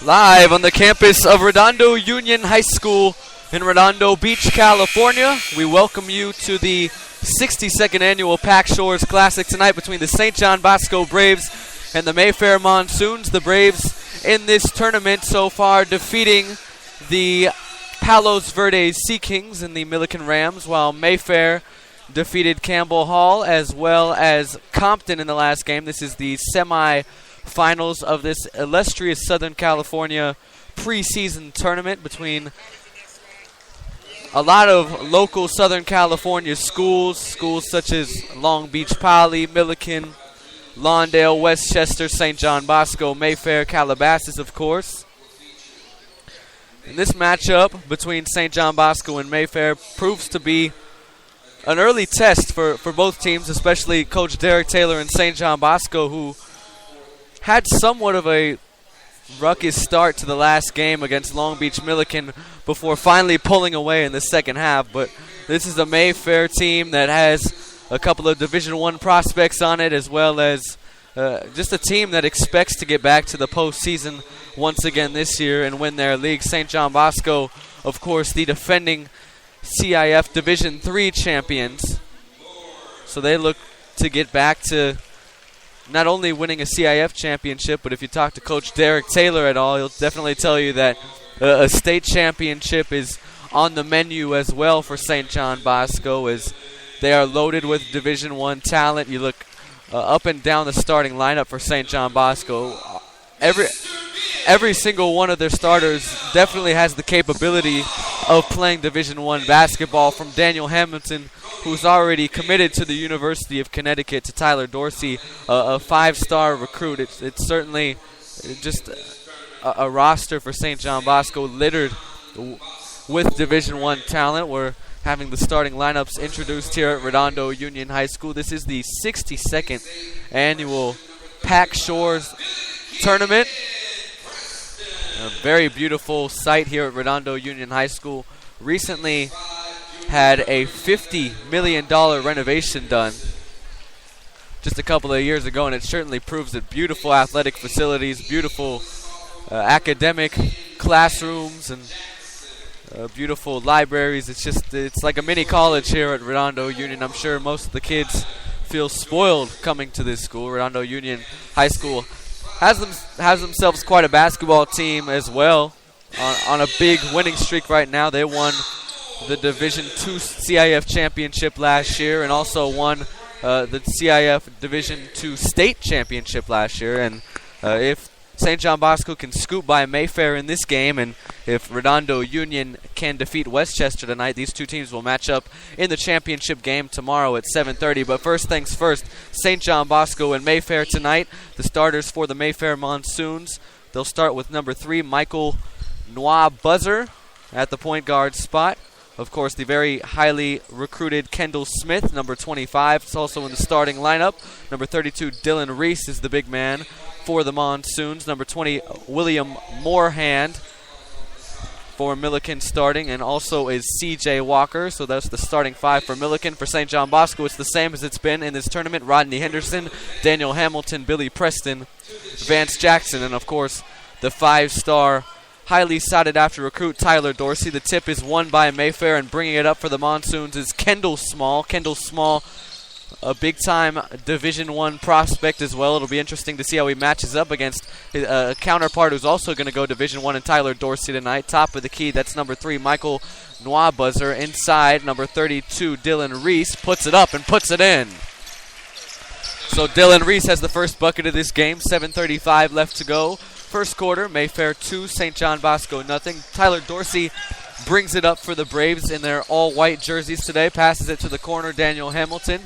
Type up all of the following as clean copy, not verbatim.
Live on the campus of Redondo Union High School in Redondo Beach, California. We welcome you to the 62nd annual Pack Shores Classic tonight between the St. John Bosco Braves and the Mayfair Monsoons. The Braves in this tournament so far defeating the Palos Verdes Sea Kings and the Milliken Rams, while Mayfair defeated Campbell Hall as well as Compton in the last game. This is the semi-finals of this illustrious Southern California preseason tournament between a lot of local Southern California schools such as Long Beach Poly, Milliken, Lawndale, Westchester, St. John Bosco, Mayfair, Calabasas, of course. And this matchup between St. John Bosco and Mayfair proves to be an early test for both teams, especially Coach Derek Taylor and St. John Bosco, who had somewhat of a ruckus start to the last game against Long Beach Milliken before finally pulling away in the second half. But this is a Mayfair team that has a couple of Division I prospects on it, as well as just a team that expects to get back to the postseason once again this year and win their league. St. John Bosco, of course, the defending CIF Division III champions. So they look to get back to not only winning a CIF championship, but if you talk to Coach Derek Taylor at all, he'll definitely tell you that a state championship is on the menu as well for St. John Bosco, as they are loaded with Division I talent. You look up and down the starting lineup for St. John Bosco. Every single one of their starters definitely has the capability of playing Division I basketball, from Daniel Hamilton, who's already committed to the University of Connecticut, to Tyler Dorsey, a five-star recruit. It's certainly just a roster for St. John Bosco littered with Division I talent. We're having the starting lineups introduced here at Redondo Union High School. This is the 62nd annual Pack Shores tournament. A very beautiful site here at Redondo Union High School. Recently had a $50 million renovation done just a couple of years ago, and it certainly proves that beautiful athletic facilities, beautiful academic classrooms, and beautiful libraries. It's like a mini college here at Redondo Union. I'm sure most of the kids feel spoiled coming to this school. Redondo Union High School has themselves quite a basketball team as well, on a big winning streak right now. They won the Division II CIF championship last year, and also won the CIF Division II state championship last year. And if St. John Bosco can scoop by Mayfair in this game, and if Redondo Union can defeat Westchester tonight, these two teams will match up in the championship game tomorrow at 7:30. But first things first, St. John Bosco and Mayfair tonight. The starters for the Mayfair Monsoons, they'll start with number 3, Michael Noah Buzzer at the point guard spot. Of course, the very highly recruited Kendall Smith, number 25, is also in the starting lineup. Number 32, Dylan Reese, is the big man for the Monsoons. Number 20, William Moorhand for Milliken starting, and also is C.J. Walker. So that's the starting 5 for Milliken. For St. John Bosco, it's the same as it's been in this tournament. Rodney Henderson, Daniel Hamilton, Billy Preston, Vance Jackson, and of course the 5-star highly sought after recruit Tyler Dorsey. The tip is won by Mayfair, and bringing it up for the Monsoons is Kendall Small. Kendall Small, a big-time Division I prospect as well. It'll be interesting to see how he matches up against a counterpart who's also going to go Division I, and Tyler Dorsey tonight. Top of the key, that's number 3, Michael Noah Buzzer. Inside, number 32, Dylan Reese, puts it up and puts it in. So Dylan Reese has the first bucket of this game. 7:35 left to go. First quarter, Mayfair 2, St. John Bosco nothing. Tyler Dorsey brings it up for the Braves in their all-white jerseys today. Passes it to the corner, Daniel Hamilton.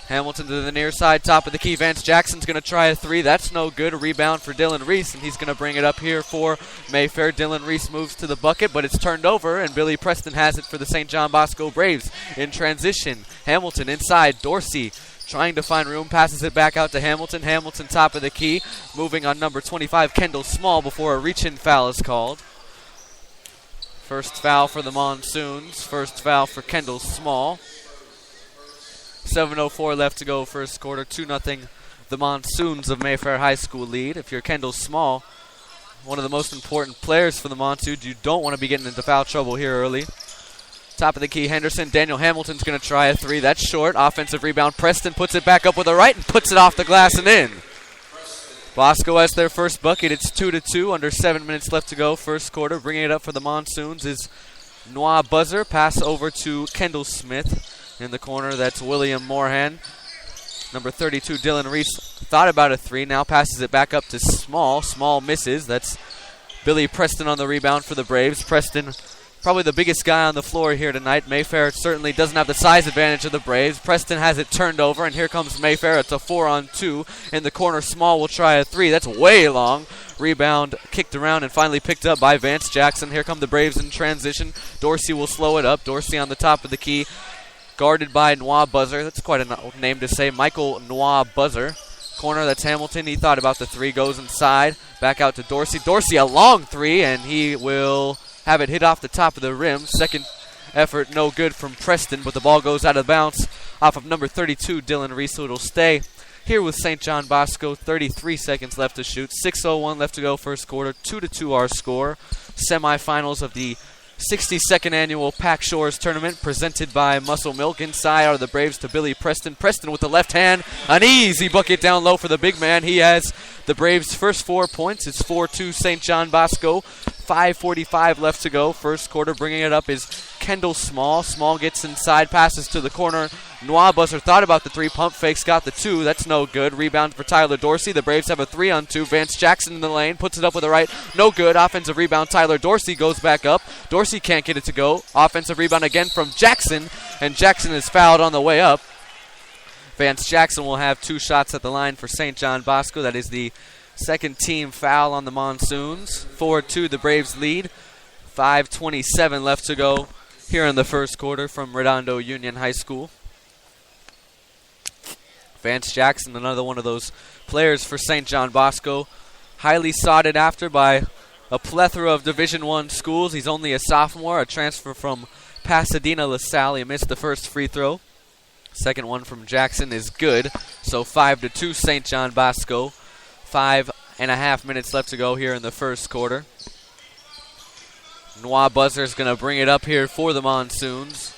Hamilton to the near side, top of the key. Vance Jackson's going to try a 3. That's no good. A rebound for Dylan Reese, and he's going to bring it up here for Mayfair. Dylan Reese moves to the bucket, but it's turned over, and Billy Preston has it for the St. John Bosco Braves. In transition, Hamilton inside, Dorsey trying to find room, passes it back out to Hamilton. Hamilton top of the key, moving on number 25, Kendall Small, before a reach-in foul is called. First foul for the Monsoons. First foul for Kendall Small. 7:04 left to go first quarter. 2-0 the Monsoons of Mayfair High School lead. If you're Kendall Small, one of the most important players for the Monsoons. You don't want to be getting into foul trouble here early. Top of the key, Henderson. Daniel Hamilton's going to try a three. That's short. Offensive rebound. Preston puts it back up with a right and puts it off the glass and in. Bosco has their first bucket. It's 2-2. Under 7 minutes left to go. First quarter. Bringing it up for the Monsoons is Noah Buzzer. Pass over to Kendall Smith. In the corner, that's William Moorhan. Number 32, Dylan Reese, thought about a three. Now passes it back up to Small. Small misses. That's Billy Preston on the rebound for the Braves. Preston, probably the biggest guy on the floor here tonight. Mayfair certainly doesn't have the size advantage of the Braves. Preston has it turned over, and here comes Mayfair. It's a 4-on-2. In the corner, Small will try a three. That's way long. Rebound kicked around and finally picked up by Vance Jackson. Here come the Braves in transition. Dorsey will slow it up. Dorsey on the top of the key. Guarded by Noah Buzzer. That's quite a name to say. Michael Noah Buzzer. Corner, that's Hamilton. He thought about the three. Goes inside. Back out to Dorsey. Dorsey, a long three, and he will have it hit off the top of the rim. Second effort, no good from Preston, but the ball goes out of bounds off of number 32, Dylan Reese, so it'll stay here with St. John Bosco. 33 seconds left to shoot. 6:01 left to go first quarter. 2-2 our score. Semifinals of the 62nd annual Pack Shores tournament presented by Muscle Milk. Inside are the Braves to Billy Preston. Preston with the left hand. An easy bucket down low for the big man. He has the Braves' first 4 points. It's 4-2 St. John Bosco. 5:45 left to go. First quarter. Bringing it up is Kendall Small. Small gets inside. Passes to the corner. Noah Buzzer thought about the three. Pump fakes. Got the two. That's no good. Rebound for Tyler Dorsey. The Braves have a 3-on-2. Vance Jackson in the lane. Puts it up with the right. No good. Offensive rebound. Tyler Dorsey goes back up. Dorsey can't get it to go. Offensive rebound again from Jackson. And Jackson is fouled on the way up. Vance Jackson will have 2 shots at the line for St. John Bosco. That is the second team foul on the Monsoons. 4-2 the Braves lead. 5:27 left to go here in the first quarter from Redondo Union High School. Vance Jackson, another one of those players for St. John Bosco. Highly sought after by a plethora of Division I schools. He's only a sophomore, a transfer from Pasadena LaSalle. He missed the first free throw. Second one from Jackson is good. So 5-2 St. John Bosco. 5.5 minutes left to go here in the first quarter. Noah Buzzer is going to bring it up here for the Monsoons.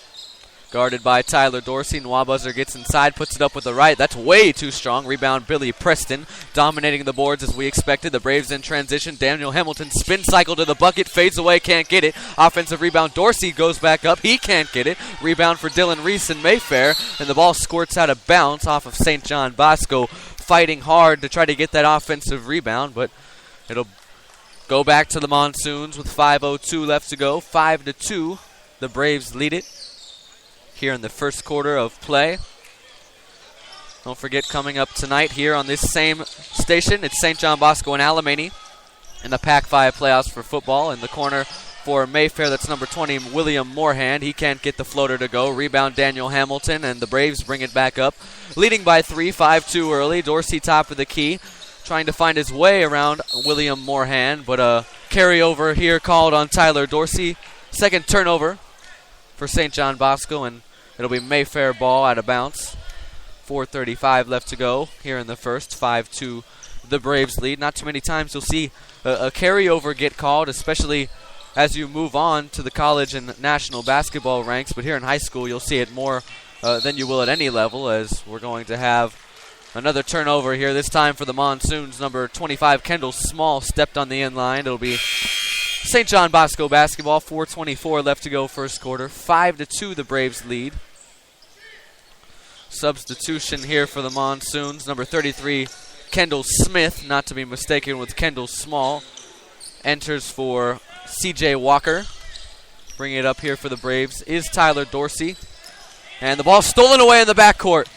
Guarded by Tyler Dorsey. Noah Buzzer gets inside, puts it up with the right. That's way too strong. Rebound Billy Preston. Dominating the boards as we expected. The Braves in transition. Daniel Hamilton spin cycle to the bucket. Fades away, can't get it. Offensive rebound. Dorsey goes back up. He can't get it. Rebound for Dylan Reese and Mayfair. And the ball squirts out of bounds off of St. John Bosco. Fighting hard to try to get that offensive rebound, but it'll go back to the Monsoons with 5:02 left to go. 5-2. The Braves lead it here in the first quarter of play. Don't forget, coming up tonight here on this same station, it's St. John Bosco and Alamany in the Pac-5 playoffs for football. In the corner for Mayfair, that's number 20, William Moorhan. He can't get the floater to go. Rebound Daniel Hamilton, and the Braves bring it back up. Leading by 3, 5-2 early. Dorsey top of the key, trying to find his way around William Moorhan, but a carryover here called on Tyler Dorsey. Second turnover for St. John Bosco, and it'll be Mayfair ball out of bounds. 4:35 left to go here in the first. 5-2 the Braves lead. Not too many times you'll see a carryover get called, especially as you move on to the college and national basketball ranks. But here in high school, you'll see it more than you will at any level, as we're going to have another turnover here, this time for the Monsoons. Number 25, Kendall Small, stepped on the inline. It'll be St. John Bosco basketball. 4:24 left to go first quarter. 5-2 the Braves lead. Substitution here for the Monsoons. Number 33, Kendall Smith, not to be mistaken with Kendall Small, enters for C.J. Walker. Bringing it up here for the Braves is Tyler Dorsey. And the ball stolen away in the backcourt.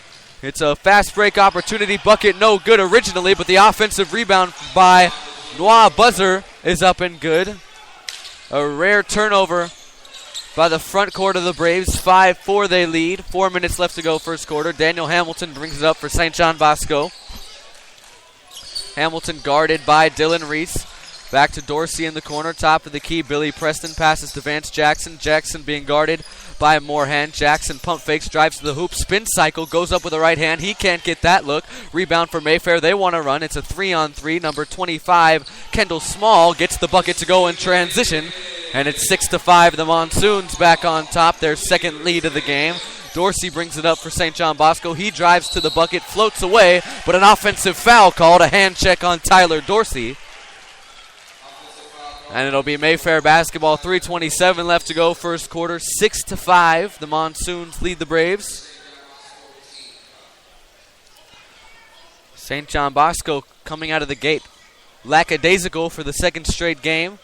It's a fast break opportunity. Bucket no good originally, but the offensive rebound by Noah Buzzer is up and good. A rare turnover by the front court of the Braves. 5-4 they lead. 4 minutes left to go first quarter. Daniel Hamilton brings it up for St. John Bosco. Hamilton guarded by Dylan Reese. Back to Dorsey in the corner, top of the key. Billy Preston passes to Vance Jackson. Jackson being guarded by Moorhan. Jackson pump fakes, drives to the hoop, spin cycle, goes up with the right hand. He can't get that look. Rebound for Mayfair. They want to run. It's a 3-on-3. Number 25, Kendall Small, gets the bucket to go in transition. And it's 6-5. The Monsoons back on top, their second lead of the game. Dorsey brings it up for St. John Bosco. He drives to the bucket, floats away, but an offensive foul called, a hand check on Tyler Dorsey. And it'll be Mayfair basketball, 3:27 left to go, first quarter, 6-5. The Monsoons lead the Braves. St. John Bosco coming out of the gate lackadaisical for the second straight game.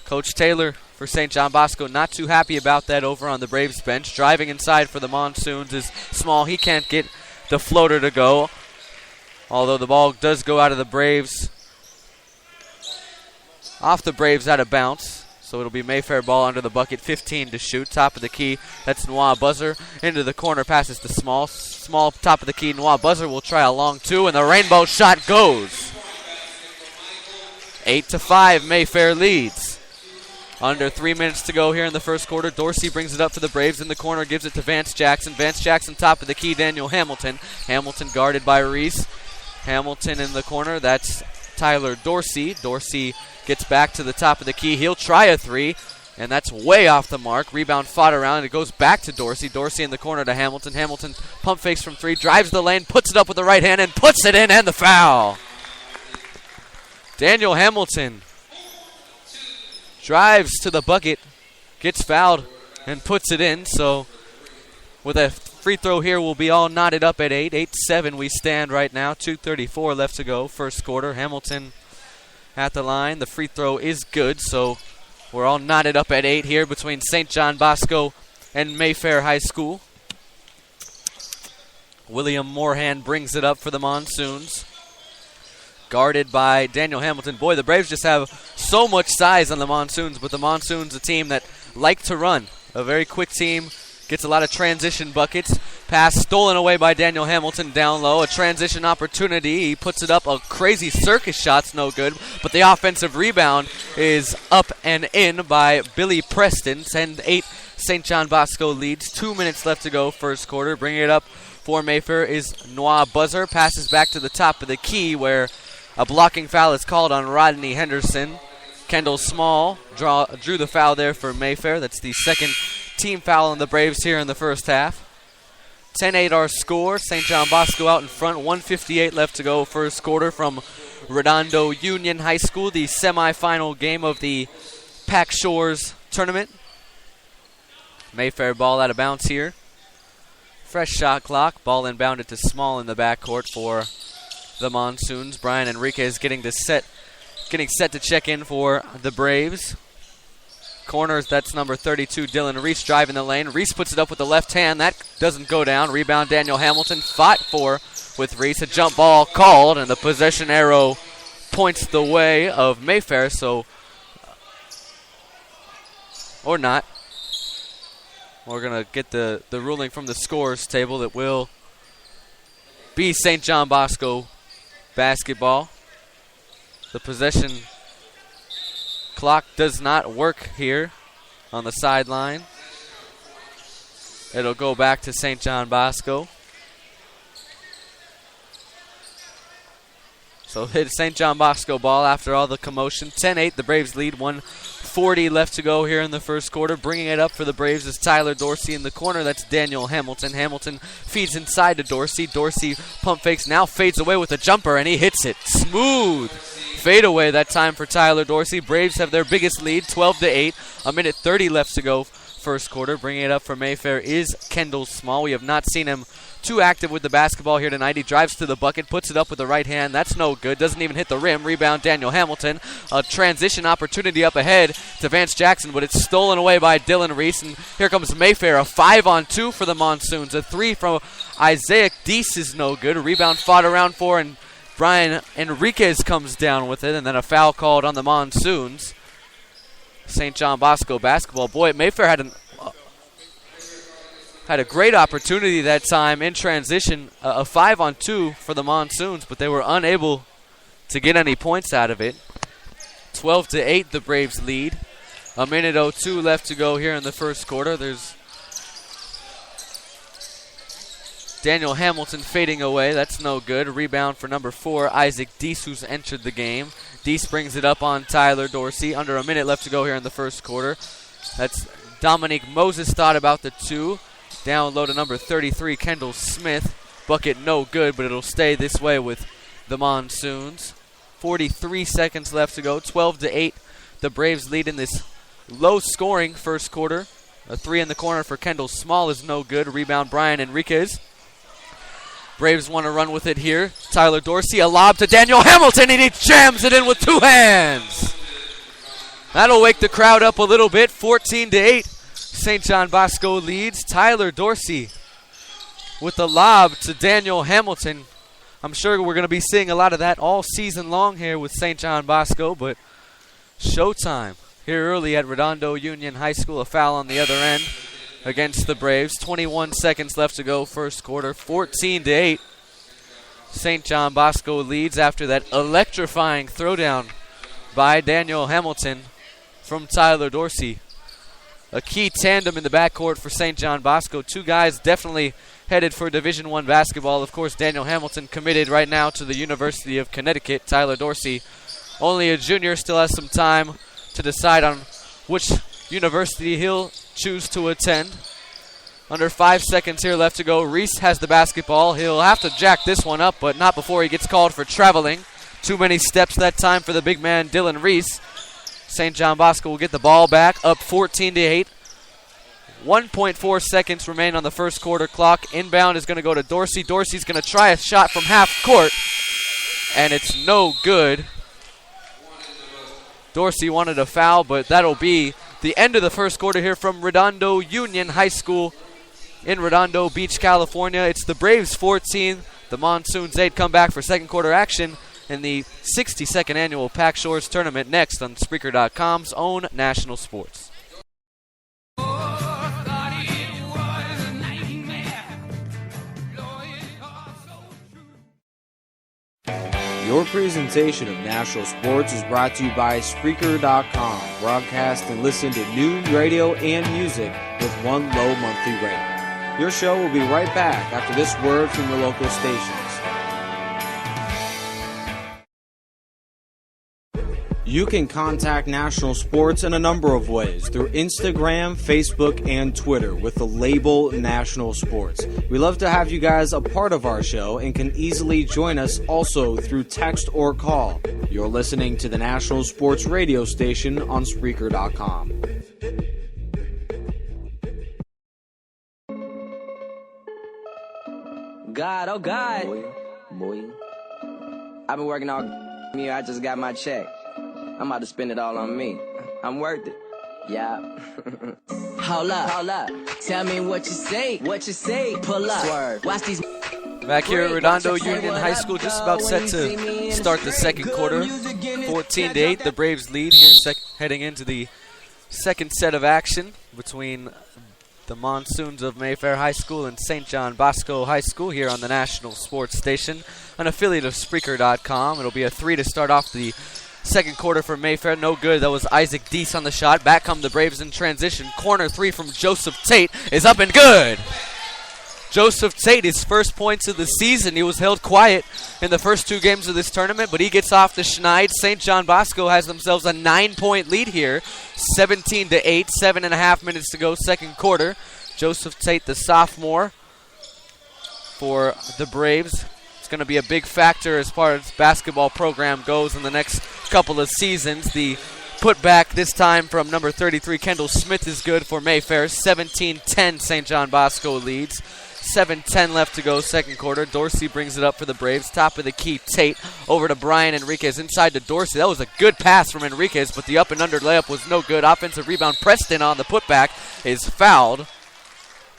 Coach Taylor for St. John Bosco not too happy about that over on the Braves bench. Driving inside for the Monsoons is Small. He can't get the floater to go, although the ball does go out of the Braves. Off the Braves out of bounds. So it'll be Mayfair ball under the bucket, 15 to shoot. Top of the key, that's Noah Buzzer. Into the corner, passes to Small. Small, top of the key, Noah Buzzer will try a long two, and the rainbow shot goes. 8-5, Mayfair leads. Under 3 minutes to go here in the first quarter. Dorsey brings it up for the Braves in the corner, gives it to Vance Jackson. Vance Jackson, top of the key, Daniel Hamilton. Hamilton guarded by Reese. Hamilton in the corner, that's Tyler Dorsey. Dorsey gets back to the top of the key. He'll try a three, and that's way off the mark. Rebound fought around, and it goes back to Dorsey. Dorsey in the corner to Hamilton. Hamilton pump fakes from three, drives the lane, puts it up with the right hand, and puts it in, and the foul. Daniel Hamilton drives to the bucket, gets fouled, and puts it in. So with a free throw here, we'll be all knotted up at 8. 8-7 we stand right now. 2:34 left to go, first quarter. Hamilton at the line. The free throw is good, so we're all knotted up at 8 here between St. John Bosco and Mayfair High School. William Moorhan brings it up for the Monsoons. Guarded by Daniel Hamilton. Boy, the Braves just have so much size on the Monsoons, but the Monsoons, a team that like to run. A very quick team, gets a lot of transition buckets. Pass stolen away by Daniel Hamilton down low. A transition opportunity. He puts it up. A crazy circus shot's no good, but the offensive rebound is up and in by Billy Preston. 10-8 St. John Bosco leads. 2 minutes left to go, first quarter. Bringing it up for Mayfair is Noah Buzzer. Passes back to the top of the key where a blocking foul is called on Rodney Henderson. Kendall Small drew the foul there for Mayfair. That's the second team foul on the Braves here in the first half. 10-8 our score. St. John Bosco out in front. 1:58 left to go, first quarter, from Redondo Union High School, the semifinal game of the Pack Shores tournament. Mayfair ball out of bounds here. Fresh shot clock. Ball inbounded to Small in the backcourt for the Monsoons. Brian Enriquez getting set to check in for the Braves. Corners, that's number 32, Dylan Reese, driving the lane. Reese puts it up with the left hand. That doesn't go down. Rebound, Daniel Hamilton. Fought for with Reese. A jump ball called, and the possession arrow points the way of Mayfair, so, or not. We're going to get the ruling from the scores table that will be St. John Bosco basketball. The possession clock does not work here on the sideline. It'll go back to St. John Bosco. So hit St. John Bosco ball after all the commotion. 10-8, the Braves lead. 1:40 left to go here in the first quarter. Bringing it up for the Braves is Tyler Dorsey in the corner. That's Daniel Hamilton. Hamilton feeds inside to Dorsey. Dorsey pump fakes, now fades away with a jumper, and he hits it. Smooth fade away that time for Tyler Dorsey. Braves have their biggest lead, 12-8. 1:30 left to go, first quarter. Bringing it up for Mayfair is Kendall Small. We have not seen him too active with the basketball here tonight. He drives to the bucket, puts it up with the right hand. That's no good. Doesn't even hit the rim. Rebound, Daniel Hamilton. A transition opportunity up ahead to Vance Jackson, but it's stolen away by Dylan Reese. And here comes Mayfair. A 5-on-2 for the Monsoons. A 3 from Isaiah Deese is no good. A rebound fought around for, and Brian Enriquez comes down with it. And then a foul called on the Monsoons. St. John Bosco basketball. Boy, Mayfair had a great opportunity that time in transition, a 5-on-2 for the Monsoons, but they were unable to get any points out of it. 12-8, the Braves lead. A minute 02 left to go here in the first quarter. There's Daniel Hamilton fading away. That's no good. Rebound for number 4, Isaac Deese, who's entered the game. Deese brings it up on Tyler Dorsey. Under a minute left to go here in the first quarter. That's Dominique Moses thought about the 2. Down low to number 33, Kendall Smith. Bucket no good, but it'll stay this way with the Monsoons. 43 seconds left to go. 12-8. The Braves lead in this low-scoring first quarter. A 3 in the corner for Kendall Small is no good. Rebound Brian Enriquez. Braves want to run with it here. Tyler Dorsey, a lob to Daniel Hamilton, and he jams it in with 2 hands. That'll wake the crowd up a little bit. 14-8. St. John Bosco leads. Tyler Dorsey with the lob to Daniel Hamilton. I'm sure we're going to be seeing a lot of that all season long here with St. John Bosco, but showtime here early at Redondo Union High School. A foul on the other end against the Braves. 21 seconds left to go first quarter. 14-8. St. John Bosco leads after that electrifying throwdown by Daniel Hamilton from Tyler Dorsey. A key tandem in the backcourt for St. John Bosco. 2 guys definitely headed for Division I basketball. Of course, Daniel Hamilton committed right now to the University of Connecticut. Tyler Dorsey, only a junior, still has some time to decide on which university he'll choose to attend. Under 5 seconds here left to go. Reese has the basketball. He'll have to jack this one up, but not before he gets called for traveling. Too many steps that time for the big man, Dylan Reese. St. John Bosco will get the ball back, up 14-8. 1.4 seconds remain on the first quarter clock. Inbound is going to go to Dorsey. Dorsey's going to try a shot from half court, and it's no good. Dorsey wanted a foul, but that'll be the end of the first quarter here from Redondo Union High School in Redondo Beach, California. It's the Braves 14, the Monsoons 8. Come back for second quarter action in the 62nd annual Pac Shores Tournament next on Spreaker.com's own National Sports. Your presentation of National Sports is brought to you by Spreaker.com. Broadcast and listen to news, radio, and music with one low monthly rate. Your show will be right back after this word from your local stations. You can contact National Sports in a number of ways through Instagram, Facebook, and Twitter with the label National Sports. We love to have you guys a part of our show and can easily join us also through text or call. You're listening to the National Sports radio station on Spreaker.com. God, oh God. Boy. I've been working all year. I just got my check. I'm about to spend it all on me. I'm worth it. Yeah. Hold up. Tell me what you say. Pull up. Swerve. Watch these. Back here at Redondo Union High School, just about set to start the second quarter. 14-8, the Braves lead here, heading into the second set of action between the Monsoons of Mayfair High School and St. John Bosco High School here on the National Sports Station, an affiliate of Spreaker.com. It'll be a 3 to start off the second quarter for Mayfair. No good. That was Isaac Deese on the shot. Back come the Braves in transition. Corner 3 from Joseph Tate is up and good. Joseph Tate, his first points of the season. He was held quiet in the first 2 games of this tournament, but he gets off the schneid. St. John Bosco has themselves a 9-point lead here. 17-8, 7.5 minutes to go, second quarter. Joseph Tate, the sophomore for the Braves. It's going to be a big factor as far as basketball program goes in the next couple of seasons. The putback this time from number 33, Kendall Smith, is good for Mayfair. 17-10, St. John Bosco leads. 7:10 left to go, second quarter. Dorsey brings it up for the Braves. Top of the key, Tate over to Brian Enriquez. Inside to Dorsey. That was a good pass from Enriquez, but the up and under layup was no good. Offensive rebound. Preston on the putback is fouled.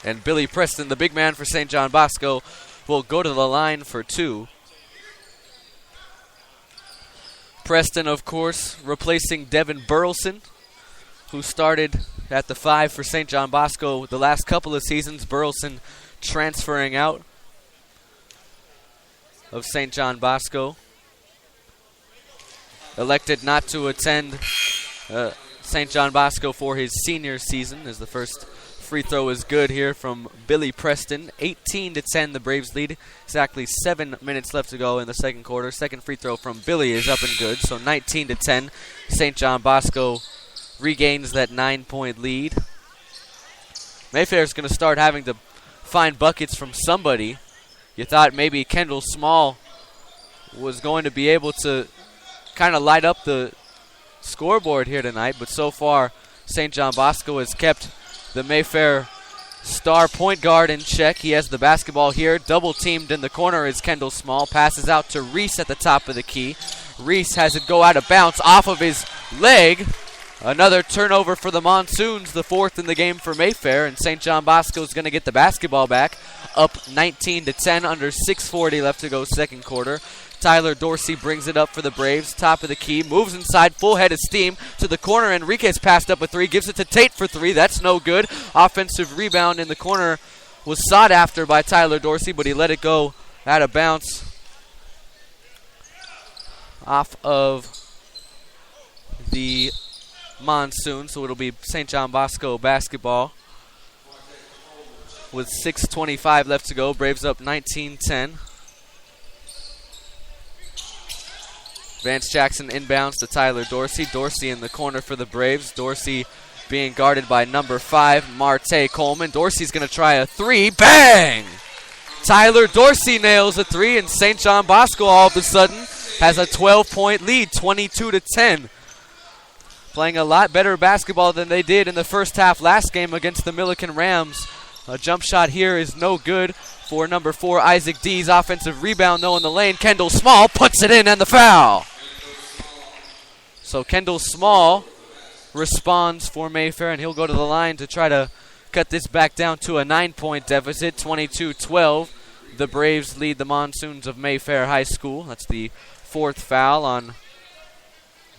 And Billy Preston, the big man for St. John Bosco, will go to the line for 2. Preston, of course, replacing Devin Burleson, who started at the 5 for St. John Bosco the last couple of seasons. Burleson transferring out of St. John Bosco. elected not to attend St. John Bosco for his senior season, as the first free throw is good here from Billy Preston. 18-10, the Braves lead. Exactly 7 minutes left to go in the second quarter. Second free throw from Billy is up and good, so 19-10. St. John Bosco regains that 9-point lead. Mayfair's going to start having to find buckets from somebody. You thought maybe Kendall Small was going to be able to kind of light up the scoreboard here tonight, but so far St. John Bosco has kept the Mayfair star point guard in check. He has the basketball here. Double teamed in the corner is Kendall Small. Passes out to Reese at the top of the key. Reese has it go out of bounds off of his leg. Another turnover for the Monsoons, the fourth in the game for Mayfair, and St. John Bosco is going to get the basketball back, up 19-10, under 6:40 left to go second quarter. Tyler Dorsey brings it up for the Braves, top of the key, moves inside, full head of steam to the corner. Enriquez passed up a three, gives it to Tate for three. That's no good. Offensive rebound in the corner was sought after by Tyler Dorsey, but he let it go out of bounds off of the Monsoon, so it'll be St. John Bosco basketball with 6:25 left to go. Braves up 19-10. Vance Jackson inbounds to Tyler Dorsey. Dorsey in the corner for the Braves. Dorsey being guarded by number 5, Marte Coleman. Dorsey's going to try a three. Bang! Tyler Dorsey nails a three, and St. John Bosco all of a sudden has a 12-point lead, 22-10. Playing a lot better basketball than they did in the first half last game against the Milliken Rams. A jump shot here is no good for number 4, Isaac Dees. Offensive rebound, though, in the lane. Kendall Small puts it in, and the foul. So Kendall Small responds for Mayfair, and he'll go to the line to try to cut this back down to a 9-point deficit, 22-12. The Braves lead the Monsoons of Mayfair High School. That's the fourth foul on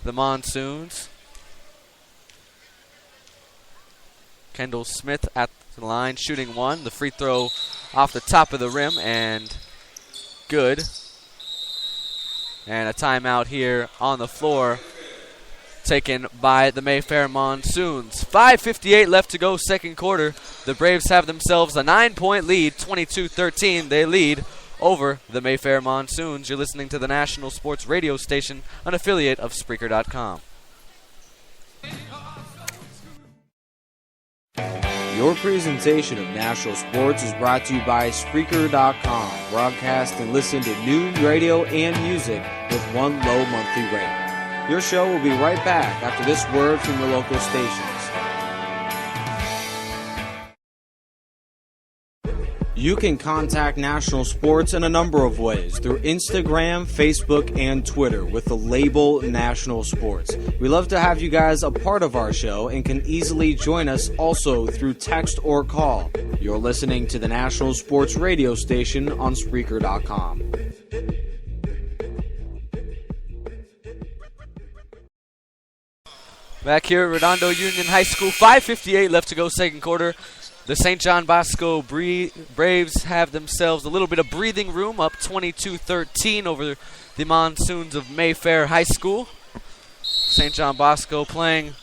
the Monsoons. Kendall Smith at the line, shooting one. The free throw off the top of the rim, and good. And a timeout here on the floor taken by the Mayfair Monsoons. 5:58 left to go second quarter. The Braves have themselves a 9-point lead, 22-13. They lead over the Mayfair Monsoons. You're listening to the National Sports Radio Station, an affiliate of Spreaker.com. Your presentation of national sports is brought to you by Spreaker.com. Broadcast and listen to news, radio, and music with one low monthly rate. Your show will be right back after this word from your local stations. You can contact National Sports in a number of ways through Instagram, Facebook, and Twitter with the label National Sports. We love to have you guys a part of our show and can easily join us also through text or call. You're listening to the National Sports Radio Station on Spreaker.com. Back here at Redondo Union High School, 5:58 left to go second quarter. The St. John Bosco Braves have themselves a little bit of breathing room, up 22-13 over the Monsoons of Mayfair High School. St. John Bosco playing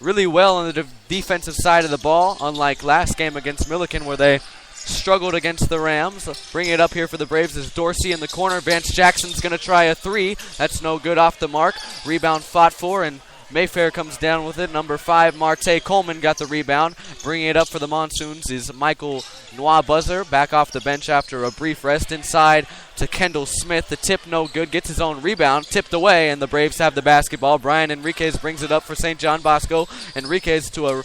really well on the defensive side of the ball, unlike last game against Milliken where they struggled against the Rams. Bring it up here for the Braves is Dorsey in the corner. Vance Jackson's going to try a three. That's no good, off the mark. Rebound fought for, and Mayfair comes down with it. Number 5, Marte Coleman got the rebound. Bringing it up for the Monsoons is Michael Noir-Buzzer, back off the bench after a brief rest. Inside to Kendall Smith. The tip no good. Gets his own rebound. Tipped away, and the Braves have the basketball. Brian Enriquez brings it up for St. John Bosco. Enriquez to a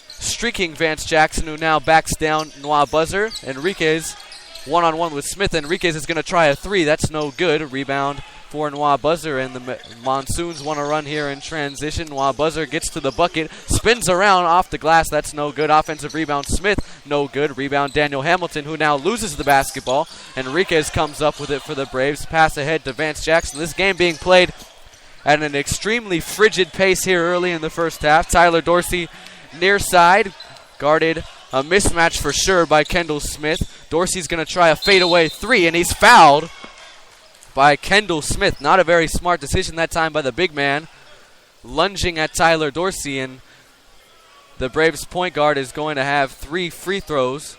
streaking Vance Jackson, who now backs down Noir-Buzzer. Enriquez one-on-one with Smith. Enriquez is going to try a three. That's no good. Rebound for Noir-Buzzer, and the Monsoons want to run here in transition. Noir-Buzzer gets to the bucket, spins around off the glass. That's no good. Offensive rebound, Smith, no good. Rebound, Daniel Hamilton, who now loses the basketball. Enriquez comes up with it for the Braves. Pass ahead to Vance Jackson. This game being played at an extremely frigid pace here early in the first half. Tyler Dorsey near side, guarded a mismatch for sure by Kendall Smith. Dorsey's going to try a fadeaway three, and he's fouled by Kendall Smith. Not a very smart decision that time by the big man, lunging at Tyler Dorsey, and the Braves point guard is going to have 3 free throws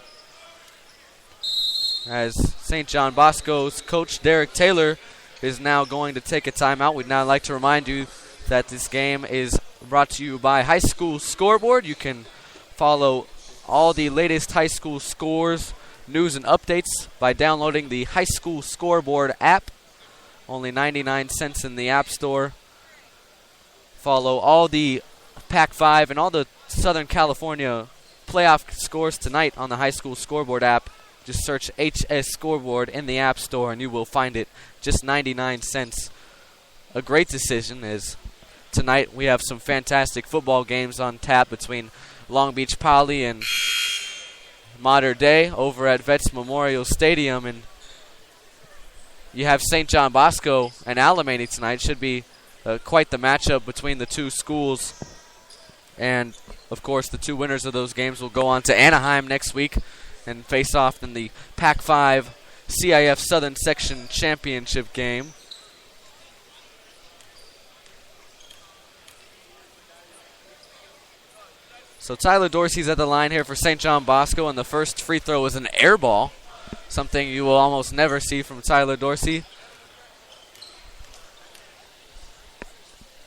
as St. John Bosco's coach Derek Taylor is now going to take a timeout. We'd now like to remind you that this game is brought to you by High School Scoreboard. You can follow all the latest high school scores, news, and updates by downloading the High School Scoreboard app. Only 99 cents in the App Store. Follow all the Pac-5 and all the Southern California playoff scores tonight on the High School Scoreboard app. Just search HS Scoreboard in the App Store and you will find it. Just 99 cents. A great decision, as tonight we have some fantastic football games on tap between Long Beach Poly and Mater Dei over at Vets Memorial Stadium. And you have St. John Bosco and Alamany tonight. Should be quite the matchup between the two schools. And, of course, the two winners of those games will go on to Anaheim next week and face off in the Pac-5 CIF Southern Section Championship game. So Tyler Dorsey's at the line here for St. John Bosco, and the first free throw is an air ball, something you will almost never see from Tyler Dorsey.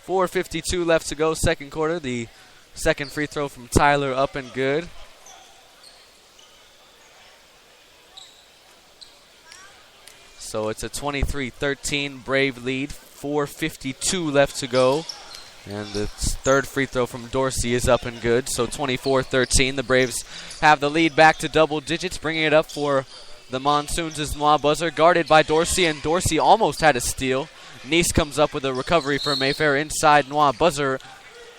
4:52 left to go, second quarter. The second free throw from Tyler up and good. So it's a 23-13 Brave lead. 4:52 left to go. And the third free throw from Dorsey is up and good. So 24-13. The Braves have the lead back to double digits. Bringing it up for the Monsoons is Noah Buzzer, guarded by Dorsey, and Dorsey almost had a steal. Neese comes up with a recovery for Mayfair. Inside, Noah Buzzer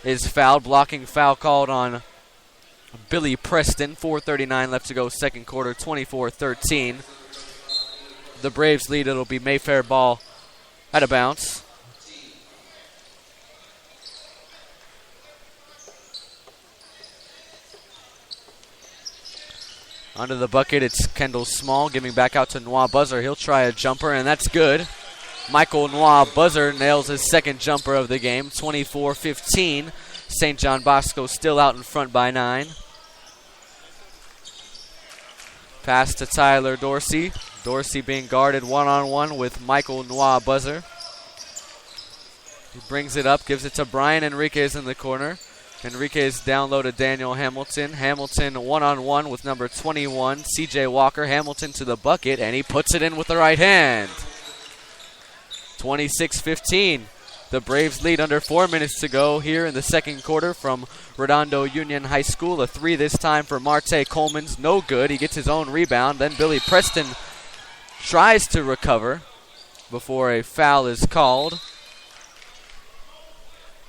is fouled. Blocking foul called on Billy Preston. 4:39 left to go, second quarter. 24-13. The Braves lead. It'll be Mayfair ball at a bounce. Under the bucket, it's Kendall Small giving back out to Noah Buzzer. He'll try a jumper, and that's good. Michael Noah Buzzer nails his second jumper of the game. 24-15. St. John Bosco still out in front by 9. Pass to Tyler Dorsey. Dorsey being guarded one-on-one with Michael Noah Buzzer. He brings it up, gives it to Brian Enriquez in the corner. Enriquez down low to Daniel Hamilton. Hamilton one-on-one with number 21, CJ Walker. Hamilton to the bucket, and he puts it in with the right hand. 26-15. The Braves lead under 4 minutes to go here in the second quarter from Redondo Union High School. A three this time for Marte Coleman's no good. He gets his own rebound. Then Billy Preston tries to recover before a foul is called.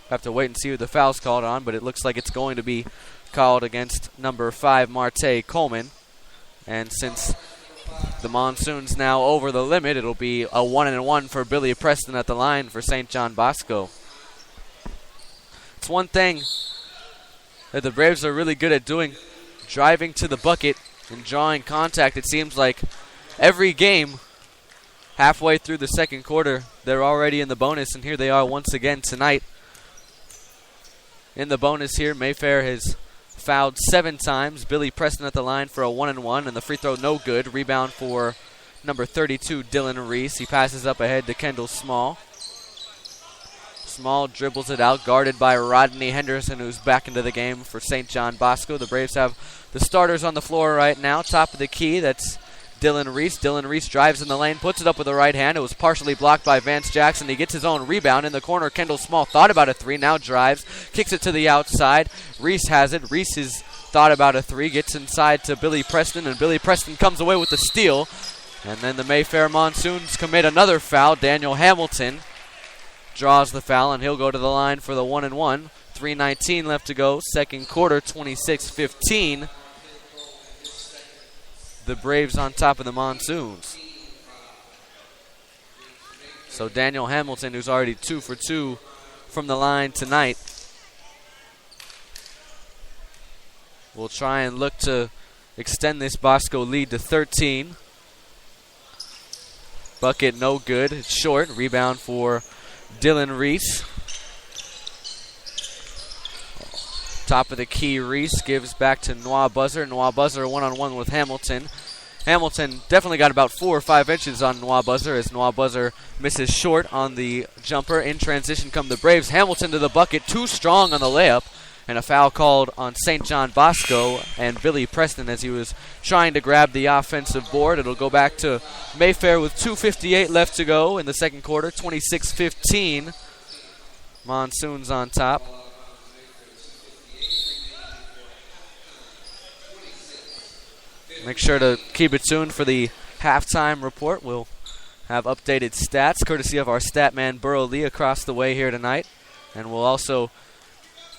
Have to wait and see who the foul's called on, but it looks like it's going to be called against number 5, Marte Coleman. And since the Monsoons now over the limit, it'll be a 1-and-1 for Billy Preston at the line for St. John Bosco. It's one thing that the Braves are really good at doing, driving to the bucket and drawing contact. It seems like every game, halfway through the second quarter, they're already in the bonus, and here they are once again tonight. In the bonus here, Mayfair has fouled 7 times. Billy Preston at the line for a 1-and-1, and the free throw no good. Rebound for number 32, Dylan Reese. He passes up ahead to Kendall Small. Small dribbles it out, guarded by Rodney Henderson, who's back into the game for St. John Bosco. The Braves have the starters on the floor right now. Top of the key, that's Dylan Reese. Dylan Reese drives in the lane, puts it up with the right hand. It was partially blocked by Vance Jackson. He gets his own rebound. In the corner, Kendall Small thought about a three, now drives, kicks it to the outside. Reese has it. Reese has thought about a three, gets inside to Billy Preston, and Billy Preston comes away with the steal. And then the Mayfair Monsoons commit another foul. Daniel Hamilton draws the foul, and he'll go to the line for the 1-and-1. 3:19 left to go, second quarter, 26-15. The Braves on top of the Monsoons. So Daniel Hamilton, who's already 2 for 2 from the line tonight, will try and look to extend this Bosco lead to 13. Bucket no good. It's short. Rebound for Dylan Reese. Top of the key, Reese gives back to Noah Buzzer. Noah Buzzer one-on-one with Hamilton. Hamilton definitely got about 4 or 5 inches on Noah Buzzer as Noah Buzzer misses short on the jumper. In transition come the Braves. Hamilton to the bucket, too strong on the layup. And a foul called on St. John Bosco and Billy Preston as he was trying to grab the offensive board. It'll go back to Mayfair with 2:58 left to go in the second quarter, 26-15. Monsoons on top. Make sure to keep it tuned for the halftime report. We'll have updated stats courtesy of our stat man Burrow Lee across the way here tonight. And we'll also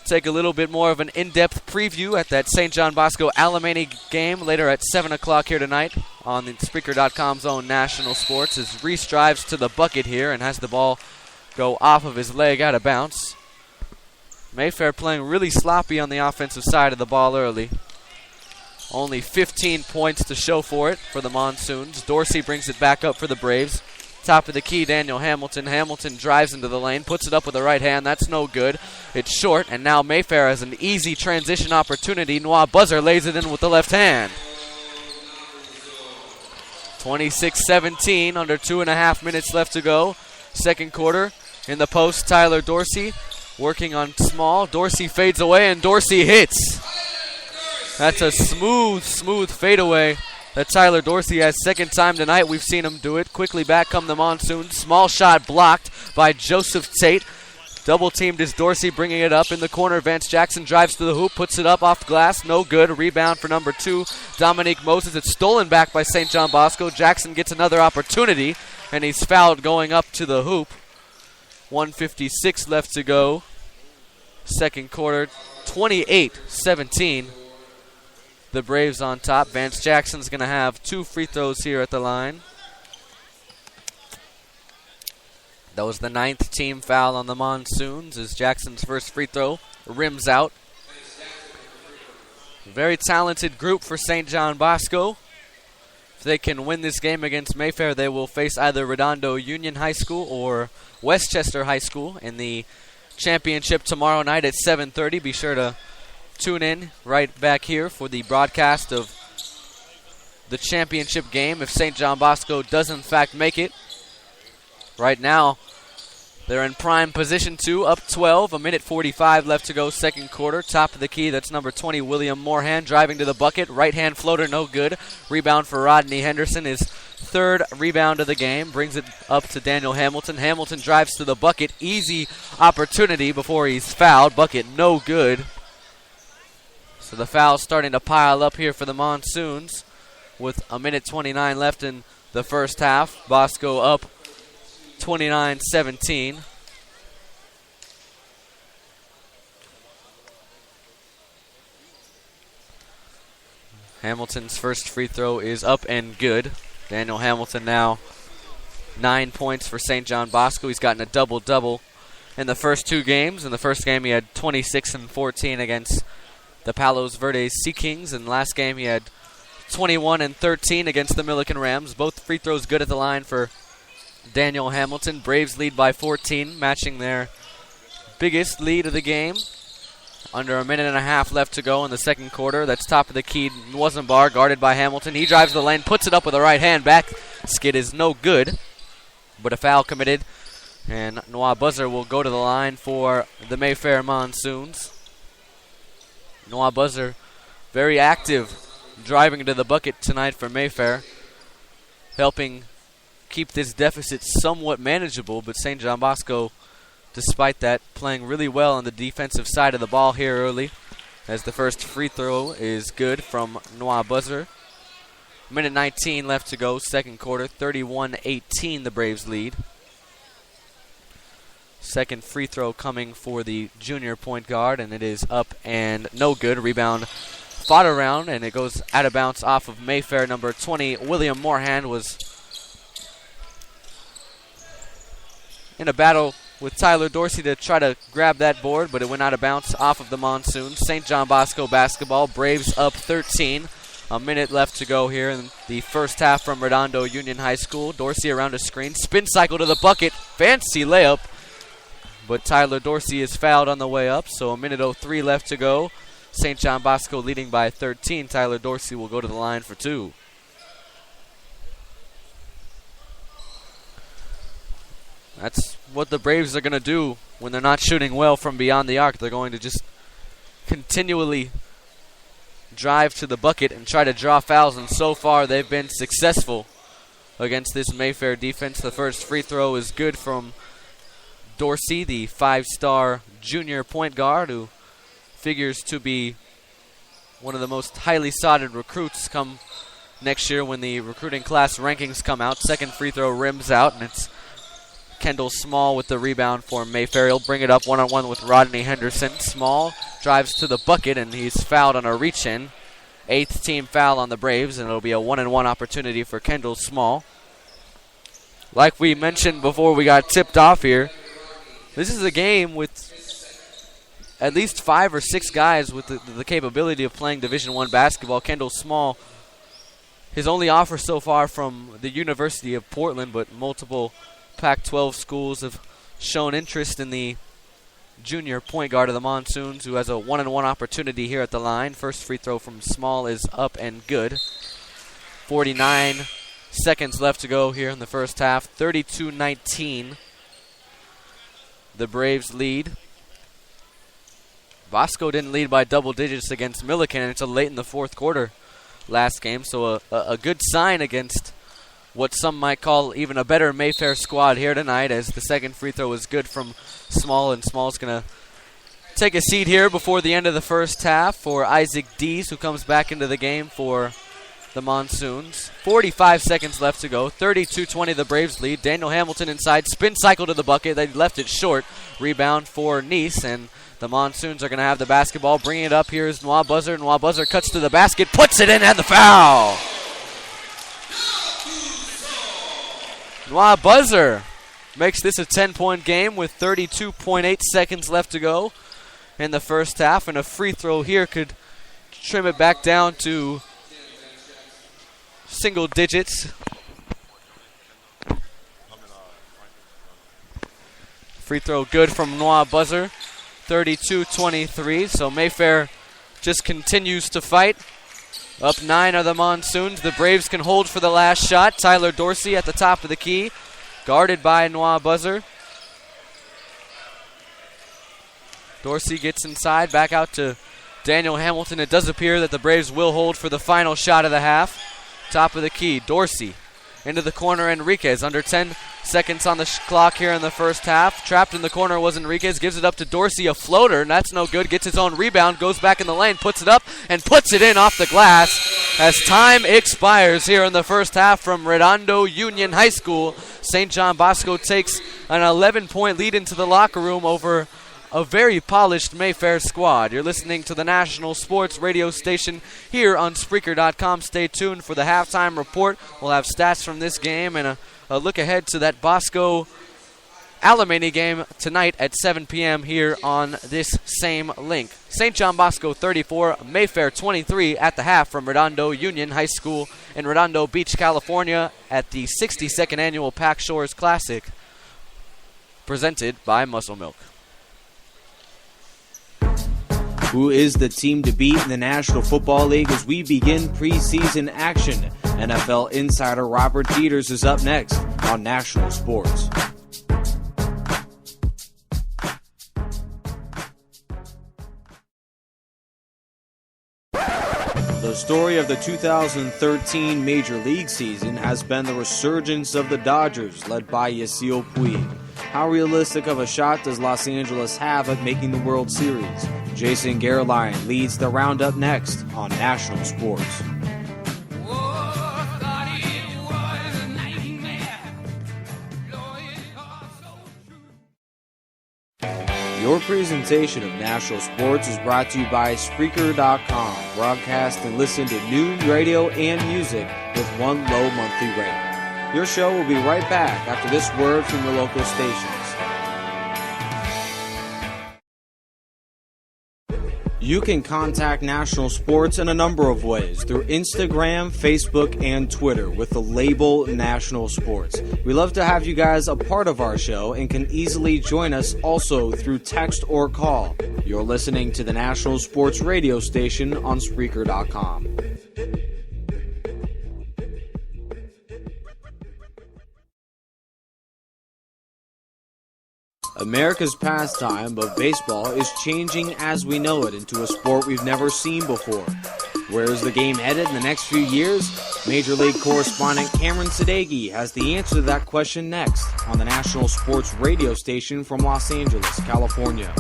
take a little bit more of an in-depth preview at that St. John Bosco Alemany game later at 7 o'clock here tonight on the Spreaker.com's own National Sports as Reese drives to the bucket here and has the ball go off of his leg out of bounds. Mayfair playing really sloppy on the offensive side of the ball early. Only 15 points to show for it for the Monsoons. Dorsey brings it back up for the Braves. Top of the key, Daniel Hamilton. Hamilton drives into the lane, puts it up with the right hand. That's no good. It's short, and now Mayfair has an easy transition opportunity. Noah Buzzer lays it in with the left hand. 26-17, under 2.5 minutes left to go. Second quarter. In the post, Tyler Dorsey working on small. Dorsey fades away, and Dorsey hits. That's a smooth fadeaway that Tyler Dorsey has. Second time tonight we've seen him do it. Quickly back come the Monsoons. Small shot blocked by Joseph Tate. Double teamed is Dorsey, bringing it up in the corner. Vance Jackson drives to the hoop, puts it up off glass. No good. Rebound for number 2, Dominique Moses. It's stolen back by St. John Bosco. Jackson gets another opportunity, and he's fouled going up to the hoop. 1:56 left to go. Second quarter, 28-17. The Braves on top. Vance Jackson's going to have 2 free throws here at the line. That was the 9th team foul on the Monsoons as Jackson's first free throw rims out. Very talented group for St. John Bosco. If they can win this game against Mayfair, they will face either Redondo Union High School or Westchester High School in the championship tomorrow night at 7:30. Be sure to tune in right back here for the broadcast of the championship game if St. John Bosco does in fact make it. Right now, they're in prime position to up 12, 1:45 left to go second quarter. Top of the key, that's number 20, William Morhan, driving to the bucket. Right-hand floater, no good. Rebound for Rodney Henderson, his 3rd rebound of the game. Brings it up to Daniel Hamilton. Hamilton drives to the bucket. Easy opportunity before he's fouled. Bucket no good. So the foul's starting to pile up here for the Monsoons with 1:29 left in the first half. Bosco up 29-17. Hamilton's first free throw is up and good. Daniel Hamilton now 9 points for St. John Bosco. He's gotten a double-double in the first 2 games. In the first game, he had 26 and 14 against the Palos Verdes Sea Kings. And last game, he had 21 and 13 against the Milliken Rams. Both free throws good at the line for Daniel Hamilton. Braves lead by 14, matching their biggest lead of the game. Under 1.5 minutes left to go in the second quarter. That's top of the key, Nwazenbar, guarded by Hamilton. He drives the lane, puts it up with the right hand. Back skid is no good, but a foul committed. And Noah Buzzer will go to the line for the Mayfair Monsoons. Noah Buzzer, very active, driving to the bucket tonight for Mayfair, helping keep this deficit somewhat manageable, but St. John Bosco, despite that, playing really well on the defensive side of the ball here early, as the first free throw is good from Noah Buzzer. 1:19 left to go, second quarter, 31-18 the Braves lead. Second free throw coming for the junior point guard, and it is up and no good. Rebound fought around, and it goes out of bounds off of Mayfair. Number 20, William Morhan, was in a battle with Tyler Dorsey to try to grab that board, but it went out of bounds off of the Monsoons. St. John Bosco basketball. Braves up 13, A minute left to go here in the first half from Redondo Union High School. Dorsey around a screen. Spin cycle to the bucket. Fancy layup. But Tyler Dorsey is fouled on the way up, so a minute 03 left to go. St. John Bosco leading by 13. Tyler Dorsey will go to the line for two. That's what the Braves are going to do when they're not shooting well from beyond the arc. They're going to just continually drive to the bucket and try to draw fouls, and so far they've been successful against this Mayfair defense. The first free throw is good from Dorsey, the 5-star junior point guard who figures to be one of the most highly sought recruits come next year when the recruiting class rankings come out. Second free throw rims out, and it's Kendall Small with the rebound for Mayfair. He'll bring it up one-on-one with Rodney Henderson. Small drives to the bucket, and he's fouled on a reach-in. 8th team foul on the Braves, and it'll be a 1-and-1 opportunity for Kendall Small. Like we mentioned before we got tipped off here, this is a game with at least 5 or 6 guys with the capability of playing Division I basketball. Kendall Small, his only offer so far from the University of Portland, but multiple Pac-12 schools have shown interest in the junior point guard of the Monsoons, who has a 1-and-1 opportunity here at the line. First free throw from Small is up and good. 49 seconds left to go here in the first half. 32-19. The Braves lead. Bosco didn't lead by double digits against Milliken until late in the fourth quarter last game, so a good sign against what some might call even a better Mayfair squad here tonight, as the second free throw is good from Small, and Small's going to take a seat here before the end of the first half for Isaac Dees, who comes back into the game for the Monsoons. 45 seconds left to go. 32-20 the Braves lead. Daniel Hamilton inside. Spin cycle to the bucket. They left it short. Rebound for Nice, and the Monsoons are going to have the basketball. Bringing it up here is Noah Buzzer. Noah Buzzer cuts to the basket, puts it in, and the foul. Noah Buzzer makes this a 10-point game with 32.8 seconds left to go in the first half, and a free throw here could trim it back down to single digits. Free throw good from Noah Buzzer. 32-23, so Mayfair just continues to fight. Up 9 are the Monsoons. The Braves can hold for the last shot. Tyler Dorsey at the top of the key, guarded by Noah Buzzer. Dorsey gets inside, back out to Daniel Hamilton. It does appear that the Braves will hold for the final shot of the half. Top of the key, Dorsey into the corner. Enriquez, under 10 seconds on the clock here in the first half. Trapped in the corner was Enriquez, gives it up to Dorsey, a floater, and that's no good. Gets his own rebound, goes back in the lane, puts it up, and puts it in off the glass as time expires here in the first half from Redondo Union High School. St. John Bosco takes an 11-point lead into the locker room over a very polished Mayfair squad. You're listening to the National Sports Radio Station here on Spreaker.com. Stay tuned for the halftime report. We'll have stats from this game and a look ahead to that Bosco Alemany game tonight at 7 p.m. here on this same link. St. John Bosco 34, Mayfair 23 at the half from Redondo Union High School in Redondo Beach, California at the 62nd Annual Pac Shores Classic, presented by Muscle Milk. Who is the team to beat in the National Football League as we begin preseason action? NFL insider Robert Dieters is up next on National Sports. The story of the 2013 Major League season has been the resurgence of the Dodgers, led by Yasiel Puig. How realistic of a shot does Los Angeles have at making the World Series? Jason Gerline leads the roundup next on National Sports. Your presentation of National Sports is brought to you by Spreaker.com. Broadcast and listen to news, radio, and music with one low monthly rate. Your show will be right back after this word from your local stations. You can contact National Sports in a number of ways through Instagram, Facebook, and Twitter with the label National Sports. We love to have you guys a part of our show and can easily join us also through text or call. You're listening to the National Sports radio station on Spreaker.com. America's pastime of baseball is changing as we know it into a sport we've never seen before. Where is the game headed in the next few years? Major League correspondent Cameron Sadeghi has the answer to that question next on the National Sports radio station from Los Angeles, California.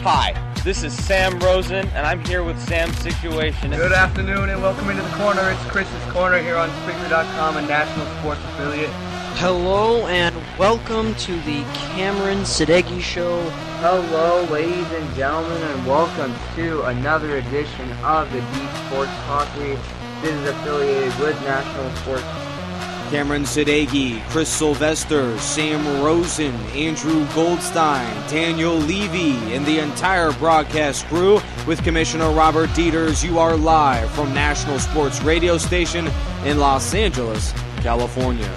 Hi, this is Sam Rosen, and I'm here with Sam's Situation. Good afternoon and welcome into the corner. It's Chris's Corner here on Spreaker.com, a national sports affiliate. Hello and welcome to the Cameron Sadeghi Show. Hello, ladies and gentlemen, and welcome to another edition of the Deep Sports Talk League. This is affiliated with National Sports. Cameron Sadeghi, Chris Sylvester, Sam Rosen, Andrew Goldstein, Daniel Levy, and the entire broadcast crew with Commissioner Robert Dieters. You are live from National Sports Radio Station in Los Angeles, California.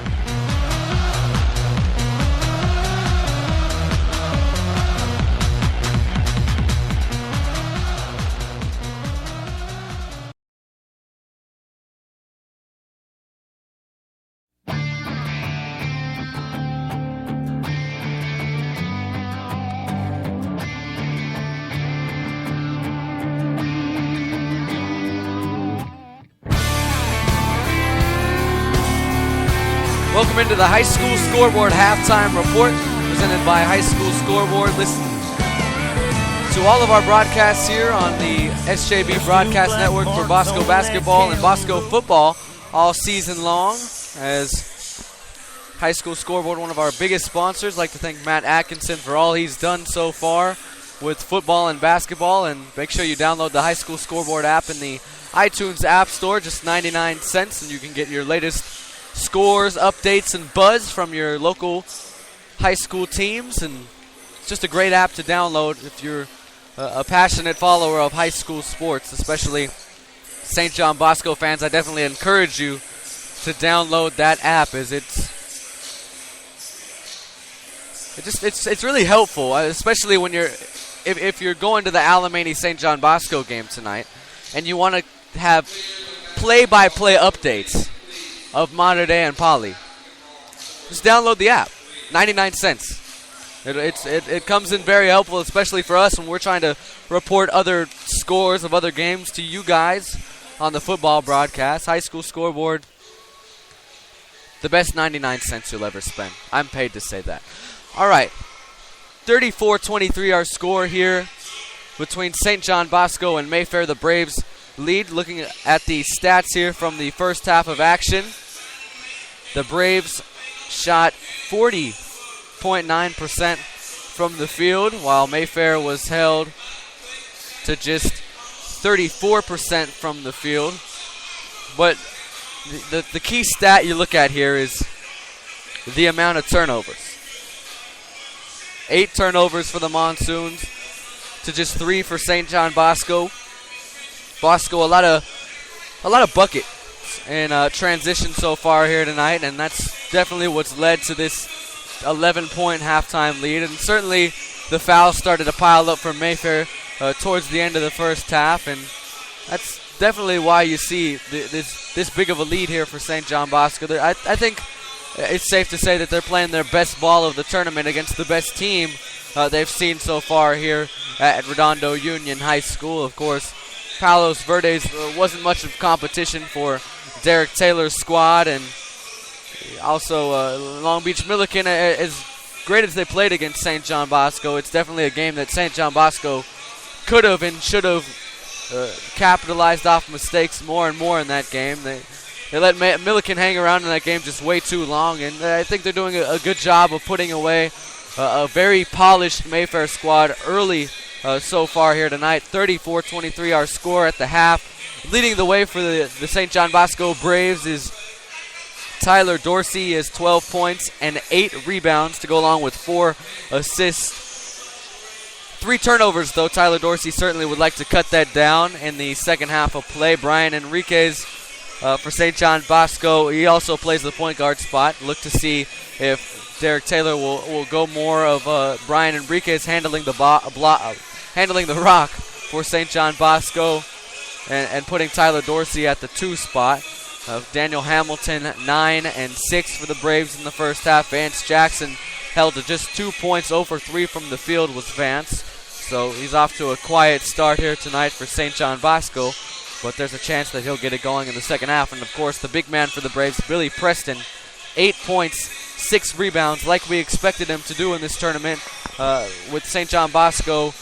Welcome into the High School Scoreboard Halftime Report, presented by High School Scoreboard. Listen to all of our broadcasts here on the SJB Broadcast Network for Bosco basketball and Bosco football all season long. As High School Scoreboard, one of our biggest sponsors, I'd like to thank Matt Atkinson for all he's done so far with football and basketball. And make sure you download the High School Scoreboard app in the iTunes App Store, just 99 cents, and you can get your latest scores, updates, and buzz from your local high school teams. And it's just a great app to download if you're a passionate follower of high school sports, especially St. John Bosco fans. I definitely encourage you to download that app, as it's really helpful, especially when if you're going to the Alamany St. John Bosco game tonight and you want to have play-by-play updates of Mater Dei and Poly. Just download the app. 99 cents. It comes in very helpful, especially for us when we're trying to report other scores of other games to you guys on the football broadcast. High School Scoreboard, the best 99 cents you'll ever spend. I'm paid to say that. All right. 34-23 our score here between St. John Bosco and Mayfair. The Braves lead. Looking at the stats here from the first half of action, the Braves shot 40.9% from the field, while Mayfair was held to just 34% from the field. But the key stat you look at here is the amount of turnovers. 8 turnovers for the Monsoons to just 3 for St. John Bosco. Bosco, a lot of buckets in transition so far here tonight, and that's definitely what's led to this 11-point halftime lead. And certainly the fouls started to pile up for Mayfair towards the end of the first half, and that's definitely why you see this big of a lead here for St. John Bosco. I think it's safe to say that they're playing their best ball of the tournament against the best team they've seen so far here at Redondo Union High School. Of course, Palos Verdes wasn't much of competition for Derek Taylor's squad, and also Long Beach Millikan, as great as they played against St. John Bosco, it's definitely a game that St. John Bosco could have and should have capitalized off mistakes more and more in that game. They let Millikan hang around in that game just way too long, and I think they're doing a good job of putting away a very polished Mayfair squad early so far here tonight. 34-23 our score at the half. Leading the way for the St. John Bosco Braves is Tyler Dorsey has 12 points and 8 rebounds to go along with 4 assists. 3 turnovers, though. Tyler Dorsey certainly would like to cut that down in the second half of play. Brian Enriquez for St. John Bosco, he also plays the point guard spot. Look to see if Derek Taylor will go more of Brian Enriquez handling the rock for St. John Bosco and putting Tyler Dorsey at the 2 spot. Daniel Hamilton, 9 and 6 for the Braves in the first half. Vance Jackson held to just 2 points, 0 for 3 from the field was Vance. So he's off to a quiet start here tonight for St. John Bosco, but there's a chance that he'll get it going in the second half. And, of course, the big man for the Braves, Billy Preston, 8 points, 6 rebounds, like we expected him to do in this tournament with St. John Bosco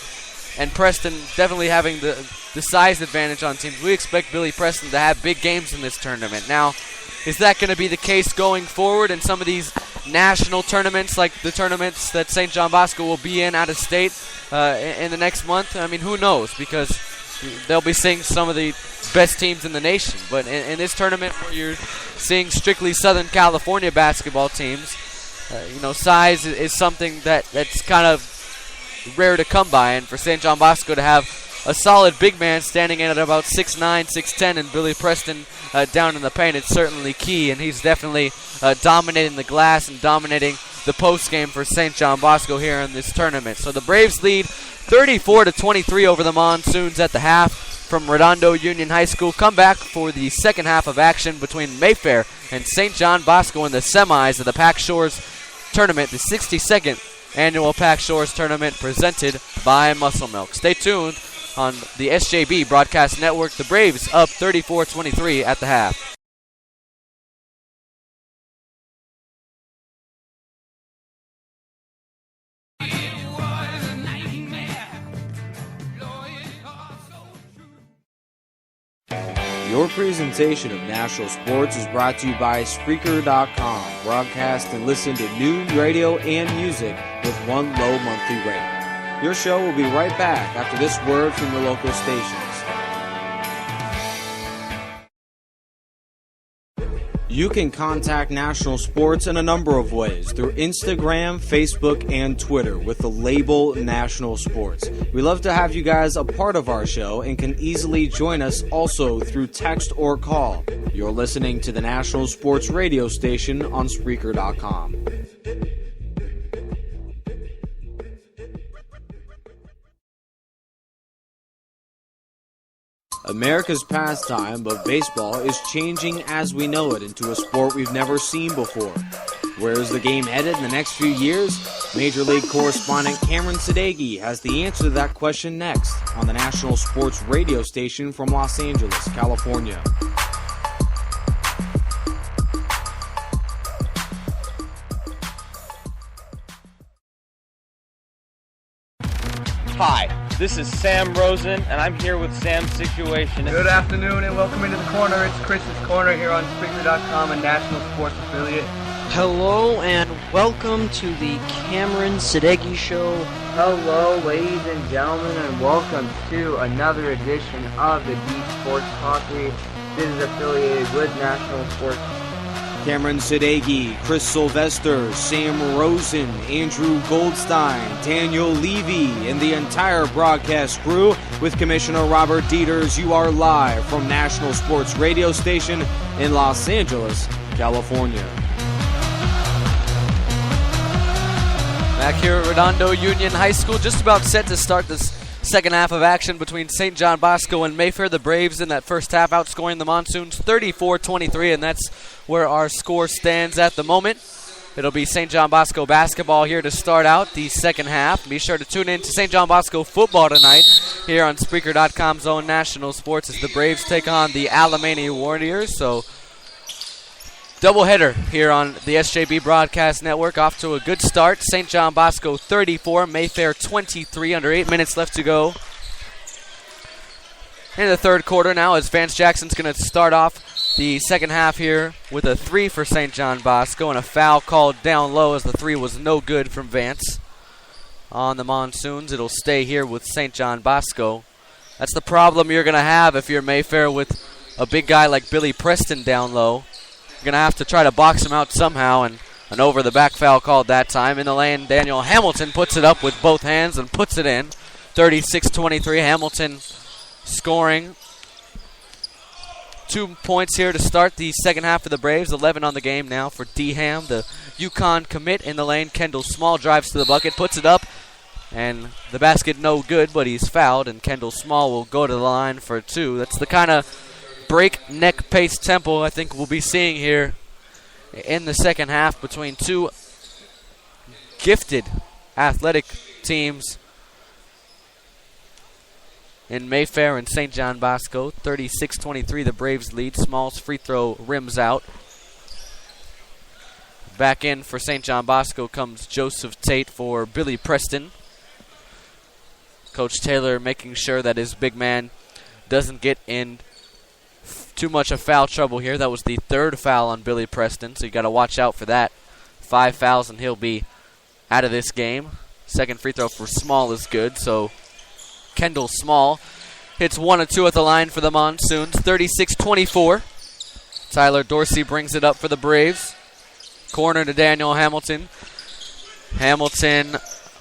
and Preston definitely having the size advantage on teams. We expect Billy Preston to have big games in this tournament. Now, is that going to be the case going forward in some of these national tournaments, like the tournaments that St. John Bosco will be in out of state in the next month? I mean, who knows, because they'll be seeing some of the best teams in the nation. But in this tournament where you're seeing strictly Southern California basketball teams, size is something that's kind of rare to come by. And for St. John Bosco to have a solid big man standing in at about 6'9", 6'10", and Billy Preston down in the paint, it's certainly key. And he's definitely dominating the glass and dominating the post game for St. John Bosco here in this tournament. So the Braves lead 34-23 over the Monsoons at the half from Redondo Union High School. Come back for the second half of action between Mayfair and St. John Bosco in the semis of the Pac Shores tournament, the 62nd annual Pac Shores tournament presented by Muscle Milk. Stay tuned on the SJB Broadcast Network. The Braves up 34-23 at the half. Your presentation of national sports is brought to you by Spreaker.com. Broadcast and listen to news, radio, and music with one low monthly rate. Your show will be right back after this word from the local stations. You can contact National Sports in a number of ways through Instagram, Facebook, and Twitter with the label National Sports. We love to have you guys a part of our show and can easily join us also through text or call. You're listening to the National Sports radio station on Spreaker.com. America's pastime of baseball is changing as we know it into a sport we've never seen before. Where is the game headed in the next few years? Major League correspondent Cameron Sadeghi has the answer to that question next on the National Sports radio station from Los Angeles, California. Hi, this is Sam Rosen, and I'm here with Sam's Situation. Good afternoon and welcome into the corner. It's Chris's Corner here on Spreaker.com, a national sports affiliate. Hello and welcome to the Cameron Sadeghi Show. Hello, ladies and gentlemen, and welcome to another edition of the Deep Sports Talkery. This is affiliated with National Sports. Cameron Sadeghi, Chris Sylvester, Sam Rosen, Andrew Goldstein, Daniel Levy, and the entire broadcast crew with Commissioner Robert Dieters. You are live from National Sports radio station in Los Angeles, California. Back here at Redondo Union High School, just about set to start this second half of action between St. John Bosco and Mayfair. The Braves in that first half outscoring the Monsoons 34-23, and that's where our score stands at the moment. It'll be St. John Bosco basketball here to start out the second half. Be sure to tune in to St. John Bosco football tonight here on Spreaker.com's own National Sports as the Braves take on the Alemany Warriors. So doubleheader here on the SJB Broadcast Network. Off to a good start. St. John Bosco 34, Mayfair 23, under 8 minutes left to go in the third quarter now, as Vance Jackson's going to start off the second half here with a 3 for St. John Bosco and a foul called down low as the 3 was no good from Vance. On the Monsoons, it'll stay here with St. John Bosco. That's the problem you're going to have if you're Mayfair with a big guy like Billy Preston down low. You're going to have to try to box him out somehow, and an over-the-back foul called that time. In the lane, Daniel Hamilton puts it up with both hands and puts it in. 36-23, Hamilton scoring 2 points here to start the second half of the Braves. 11 on the game now for D-Ham, the UConn commit. In the lane, Kendall Small drives to the bucket, puts it up, and the basket no good, but he's fouled, and Kendall Small will go to the line for 2. That's the kind of breakneck pace tempo I think we'll be seeing here in the second half between two gifted athletic teams in Mayfair and St. John Bosco. 36-23, the Braves lead. Small's free throw rims out. Back in for St. John Bosco comes Joseph Tate for Billy Preston. Coach Taylor making sure that his big man doesn't get in too much of foul trouble here. That was the third foul on Billy Preston, so you got to watch out for that. 5 fouls and he'll be out of this game. Second free throw for Small is good, so Kendall Small hits 1 of 2 at the line for the Monsoons. 36-24. Tyler Dorsey brings it up for the Braves. Corner to Daniel Hamilton. Hamilton,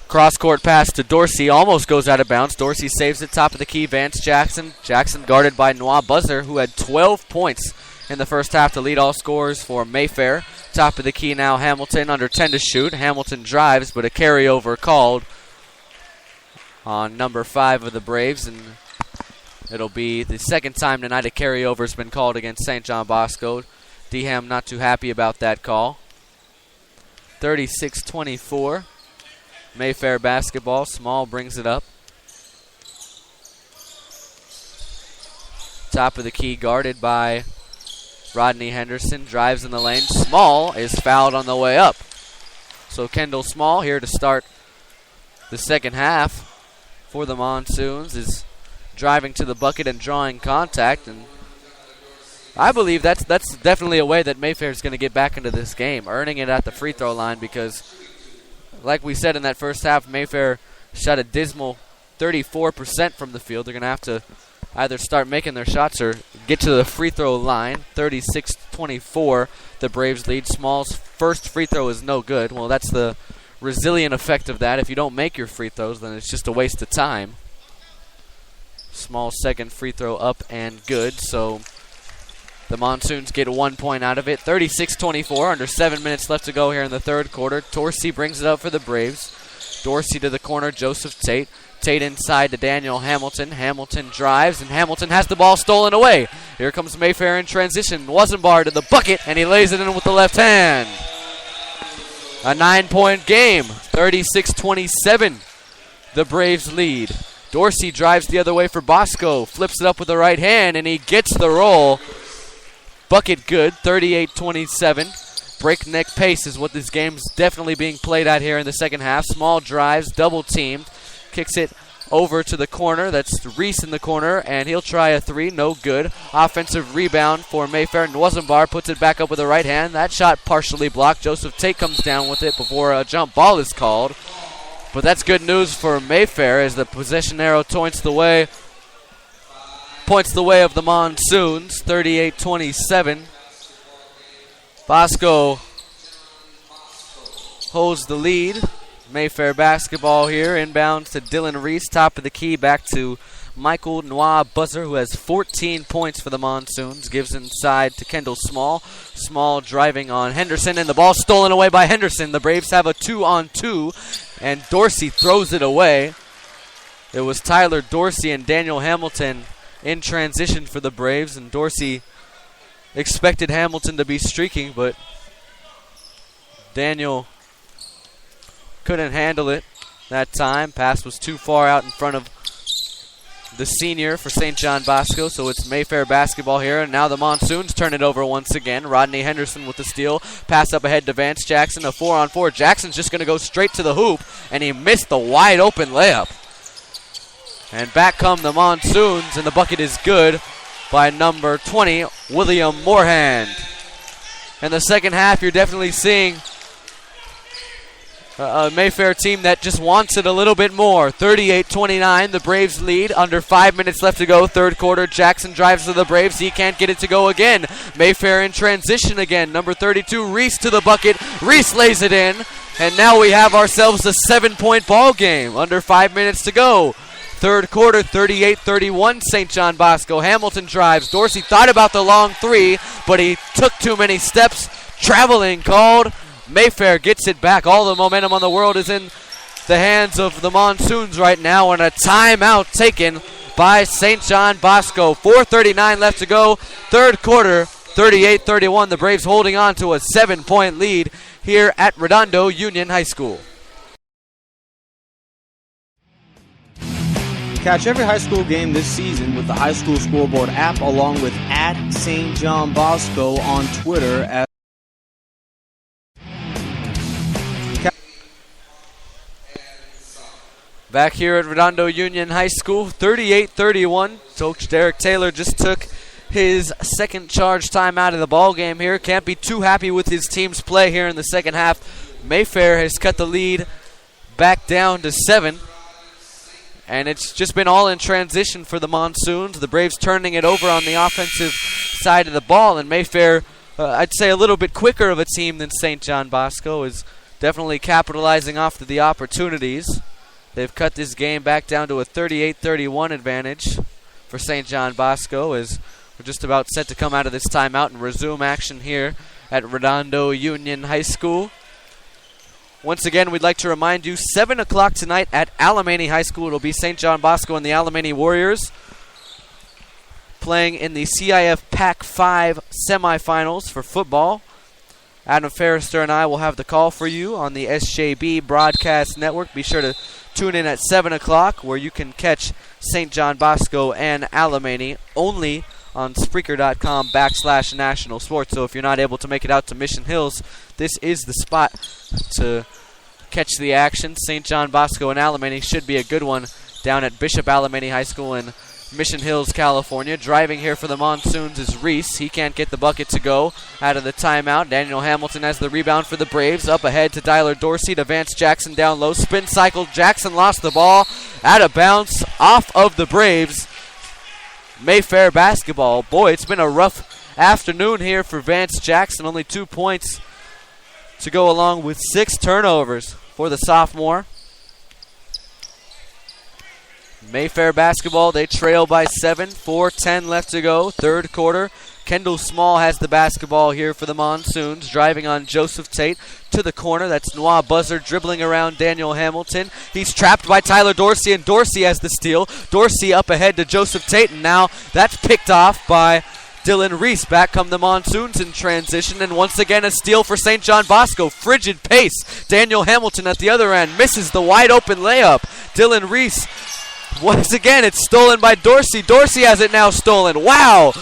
cross-court pass to Dorsey, almost goes out of bounds. Dorsey saves it, top of the key, Vance Jackson. Jackson guarded by Noah Buzzer, who had 12 points in the first half to lead all scorers for Mayfair. Top of the key now, Hamilton, under 10 to shoot. Hamilton drives, but a carryover called on number 5 of the Braves, and it'll be the second time tonight a carryover's been called against St. John Bosco. D-Ham not too happy about that call. 36-24. Mayfair basketball. Small brings it up. Top of the key, guarded by Rodney Henderson. Drives in the lane. Small is fouled on the way up. So Kendall Small here to start the second half for the Monsoons is driving to the bucket and drawing contact. And I believe that's definitely a way that Mayfair is going to get back into this game, earning it at the free throw line, because like we said in that first half, Mayfair shot a dismal 34% from the field. They're going to have to either start making their shots or get to the free throw line. 36-24, the Braves lead. Small's first free throw is no good. Well, that's the resilient effect of that. If you don't make your free throws, then it's just a waste of time. Small's second free throw up and good, so the Monsoons get 1 point out of it. 36-24, under 7 minutes left to go here in the third quarter. Dorsey brings it up for the Braves. Dorsey to the corner, Joseph Tate. Tate inside to Daniel Hamilton. Hamilton drives, and Hamilton has the ball stolen away. Here comes Mayfair in transition. Wassenbar to the bucket, and he lays it in with the left hand. A 9-point game, 36-27. The Braves lead. Dorsey drives the other way for Bosco. Flips it up with the right hand, and he gets the roll. Bucket good, 38-27. Breakneck pace is what this game's definitely being played at here in the second half. Small drives, double teamed. Kicks it over to the corner. That's Reese in the corner, and he'll try a 3. No good. Offensive rebound for Mayfair. Nwazenbar puts it back up with the right hand. That shot partially blocked. Joseph Tate comes down with it before a jump ball is called. But that's good news for Mayfair as the possession arrow points the way of the Monsoons. 38-27. Bosco holds the lead. Mayfair basketball here. Inbounds to Dylan Reese. Top of the key back to Michael Noah Buzzer, who has 14 points for the Monsoons. Gives inside to Kendall Small. Small driving on Henderson, and the ball stolen away by Henderson. The Braves have a 2-on-2, and Dorsey throws it away. It was Tyler Dorsey and Daniel Hamilton in transition for the Braves, and Dorsey expected Hamilton to be streaking, but Daniel couldn't handle it that time. Pass was too far out in front of the senior for St. John Bosco, so it's Mayfair basketball here, and now the Monsoons turn it over once again. Rodney Henderson with the steal. Pass up ahead to Vance Jackson, a 4-on-4. Jackson's just going to go straight to the hoop, and he missed the wide open layup. And back come the Monsoons, and the bucket is good by number 20, William Moorhand. In the second half, you're definitely seeing a Mayfair team that just wants it a little bit more. 38-29, the Braves lead. Under 5 minutes left to go, third quarter. Jackson drives to the Braves. He can't get it to go again. Mayfair in transition again. Number 32, Reese to the bucket. Reese lays it in. And now we have ourselves a 7-point ball game. Under 5 minutes to go. Third quarter, 38-31, St. John Bosco. Hamilton drives. Dorsey thought about the long three, but he took too many steps. Traveling called. Mayfair gets it back. All the momentum on the world is in the hands of the Monsoons right now, and a timeout taken by St. John Bosco. 4:39 left to go. Third quarter, 38-31. The Braves holding on to a 7-point lead here at Redondo Union High School. Catch every high school game this season with the High School Scoreboard app, along with @StJohnBosco on Twitter. Back here at Redondo Union High School, 38-31. Coach Derek Taylor just took his second charge time out of the ball game here. Can't be too happy with his team's play here in the second half. Mayfair has cut the lead back down to 7. And it's just been all in transition for the Monsoons. The Braves turning it over on the offensive side of the ball. And Mayfair, I'd say a little bit quicker of a team than St. John Bosco, is definitely capitalizing off of the opportunities. They've cut this game back down to a 38-31 advantage for St. John Bosco, as we're just about set to come out of this timeout and resume action here at Redondo Union High School. Once again, we'd like to remind you, 7 o'clock tonight at Alemany High School. It'll be St. John Bosco and the Alemany Warriors playing in the CIF Pac-5 semifinals for football. Adam Ferrister and I will have the call for you on the SJB Broadcast Network. Be sure to tune in at 7 o'clock, where you can catch St. John Bosco and Alemany only on Spreaker.com/National Sports. So if you're not able to make it out to Mission Hills, this is the spot to catch the action. St. John Bosco and Alemany should be a good one down at Bishop Alemany High School in Mission Hills, California. Driving here for the Monsoons is Reese. He can't get the bucket to go out of the timeout. Daniel Hamilton has the rebound for the Braves. Up ahead to Dyler Dorsey to Vance Jackson down low. Spin cycle. Jackson lost the ball. Out of bounds. Off of the Braves. Mayfair basketball. Boy, it's been a rough afternoon here for Vance Jackson. Only 2 points to go along with 6 turnovers for the sophomore. Mayfair basketball, they trail by 7, 4:10 left to go, third quarter. Kendall Small has the basketball here for the Monsoons, driving on Joseph Tate to the corner. That's Noah Buzzard dribbling around Daniel Hamilton. He's trapped by Tyler Dorsey, and Dorsey has the steal. Dorsey up ahead to Joseph Tate, and now that's picked off by Dylan Reese. Back come the Monsoons in transition, and once again a steal for St. John Bosco. Frigid pace. Daniel Hamilton at the other end misses the wide open layup. Dylan Reese, once again, it's stolen by Dorsey. Dorsey has it now stolen. Wow.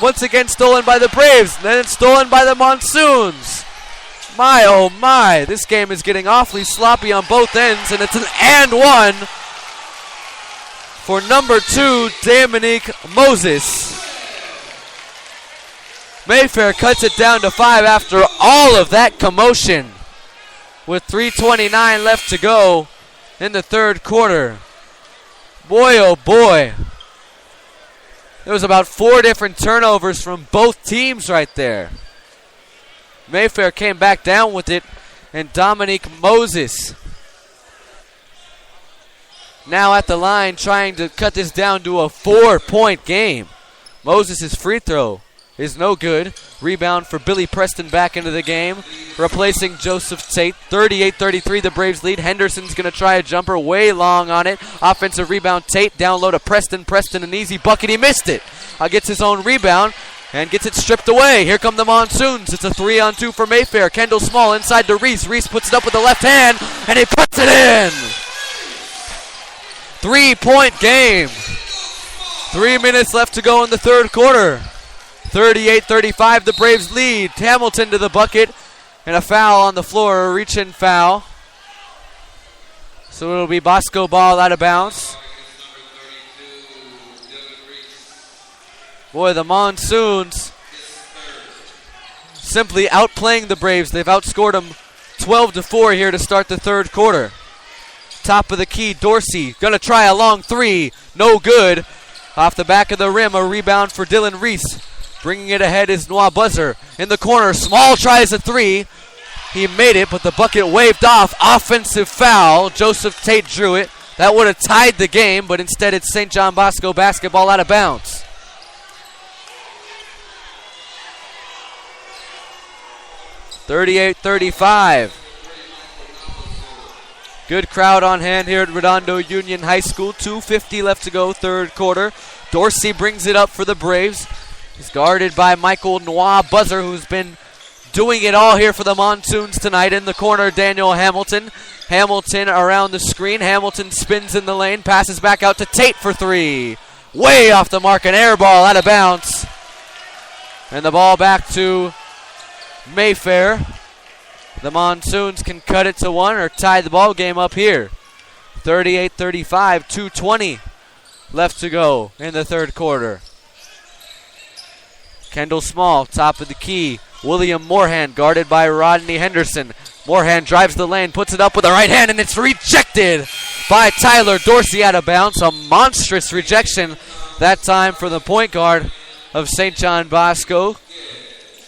Once again stolen by the Braves. Then it's stolen by the Monsoons. My, oh my. This game is getting awfully sloppy on both ends, and it's an and one for number 2, Dominique Moses. Mayfair cuts it down to 5 after all of that commotion with 3:29 left to go in the third quarter. Boy, oh boy. There was about 4 different turnovers from both teams right there. Mayfair came back down with it, and Dominique Moses now at the line trying to cut this down to a 4-point game. Moses' free throw is no good. Rebound for Billy Preston back into the game, replacing Joseph Tate. 38-33, the Braves lead. Henderson's going to try a jumper way long on it. Offensive rebound, Tate down low to Preston. Preston, an easy bucket. He missed it. Gets his own rebound and gets it stripped away. Here come the Monsoons. It's a 3-on-2 for Mayfair. Kendall Small inside to Reese. Reese puts it up with the left hand, and he puts it in. 3-point game. 3 minutes left to go in the third quarter. 38-35, the Braves lead. Hamilton to the bucket, and a foul on the floor, a reach-in foul. So it'll be Bosco ball out of bounds. Boy, the Monsoons simply outplaying the Braves. They've outscored them 12-4 here to start the third quarter. Top of the key, Dorsey gonna try a long three. No good. Off the back of the rim, a rebound for Dylan Reese. Bringing it ahead is Noah Buzzer. In the corner, Small tries a three. He made it, but the bucket waved off. Offensive foul. Joseph Tate drew it. That would have tied the game, but instead it's St. John Bosco basketball out of bounds. (38-35). Good crowd on hand here at Redondo Union High School. 2:50 left to go, third quarter. Dorsey brings it up for the Braves. He's guarded by Michael Noah Buzzer, who's been doing it all here for the Monsoons tonight. In the corner, Daniel Hamilton. Hamilton around the screen. Hamilton spins in the lane, passes back out to Tate for three. Way off the mark, an air ball out of bounds. And the ball back to Mayfair. The Monsoons can cut it to one or tie the ball game up here. 38-35, 2:20 left to go in the third quarter. Kendall Small, top of the key. William Moorhan, guarded by Rodney Henderson. Moorhan drives the lane, puts it up with the right hand, and it's rejected by Tyler Dorsey out of bounds. A monstrous rejection that time for the point guard of St. John Bosco.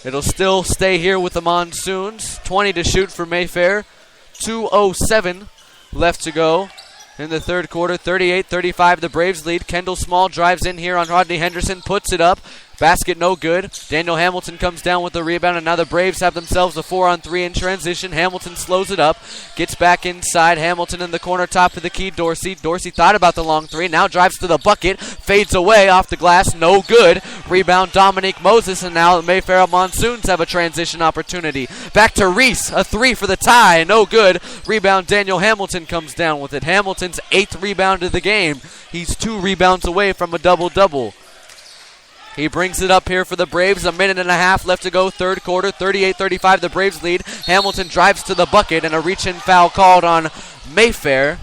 It'll still stay here with the Monsoons. 20 to shoot for Mayfair. 2:07 left to go in the third quarter. 38-35, the Braves lead. Kendall Small drives in here on Rodney Henderson, puts it up. Basket no good. Daniel Hamilton comes down with the rebound, and now the Braves have themselves a 4-on-3 in transition. Hamilton slows it up, gets back inside. Hamilton in the corner, top of the key, Dorsey. Dorsey thought about the long three, now drives to the bucket, fades away off the glass, no good. Rebound Dominique Moses, and now the Mayfair Monsoons have a transition opportunity. Back to Reese, a three for the tie, no good. Rebound Daniel Hamilton comes down with it. Hamilton's 8th rebound of the game. He's 2 rebounds away from a double-double. He brings it up here for the Braves. A minute and a half left to go, third quarter. 38-35, the Braves lead. Hamilton drives to the bucket, and a reach-in foul called on Mayfair.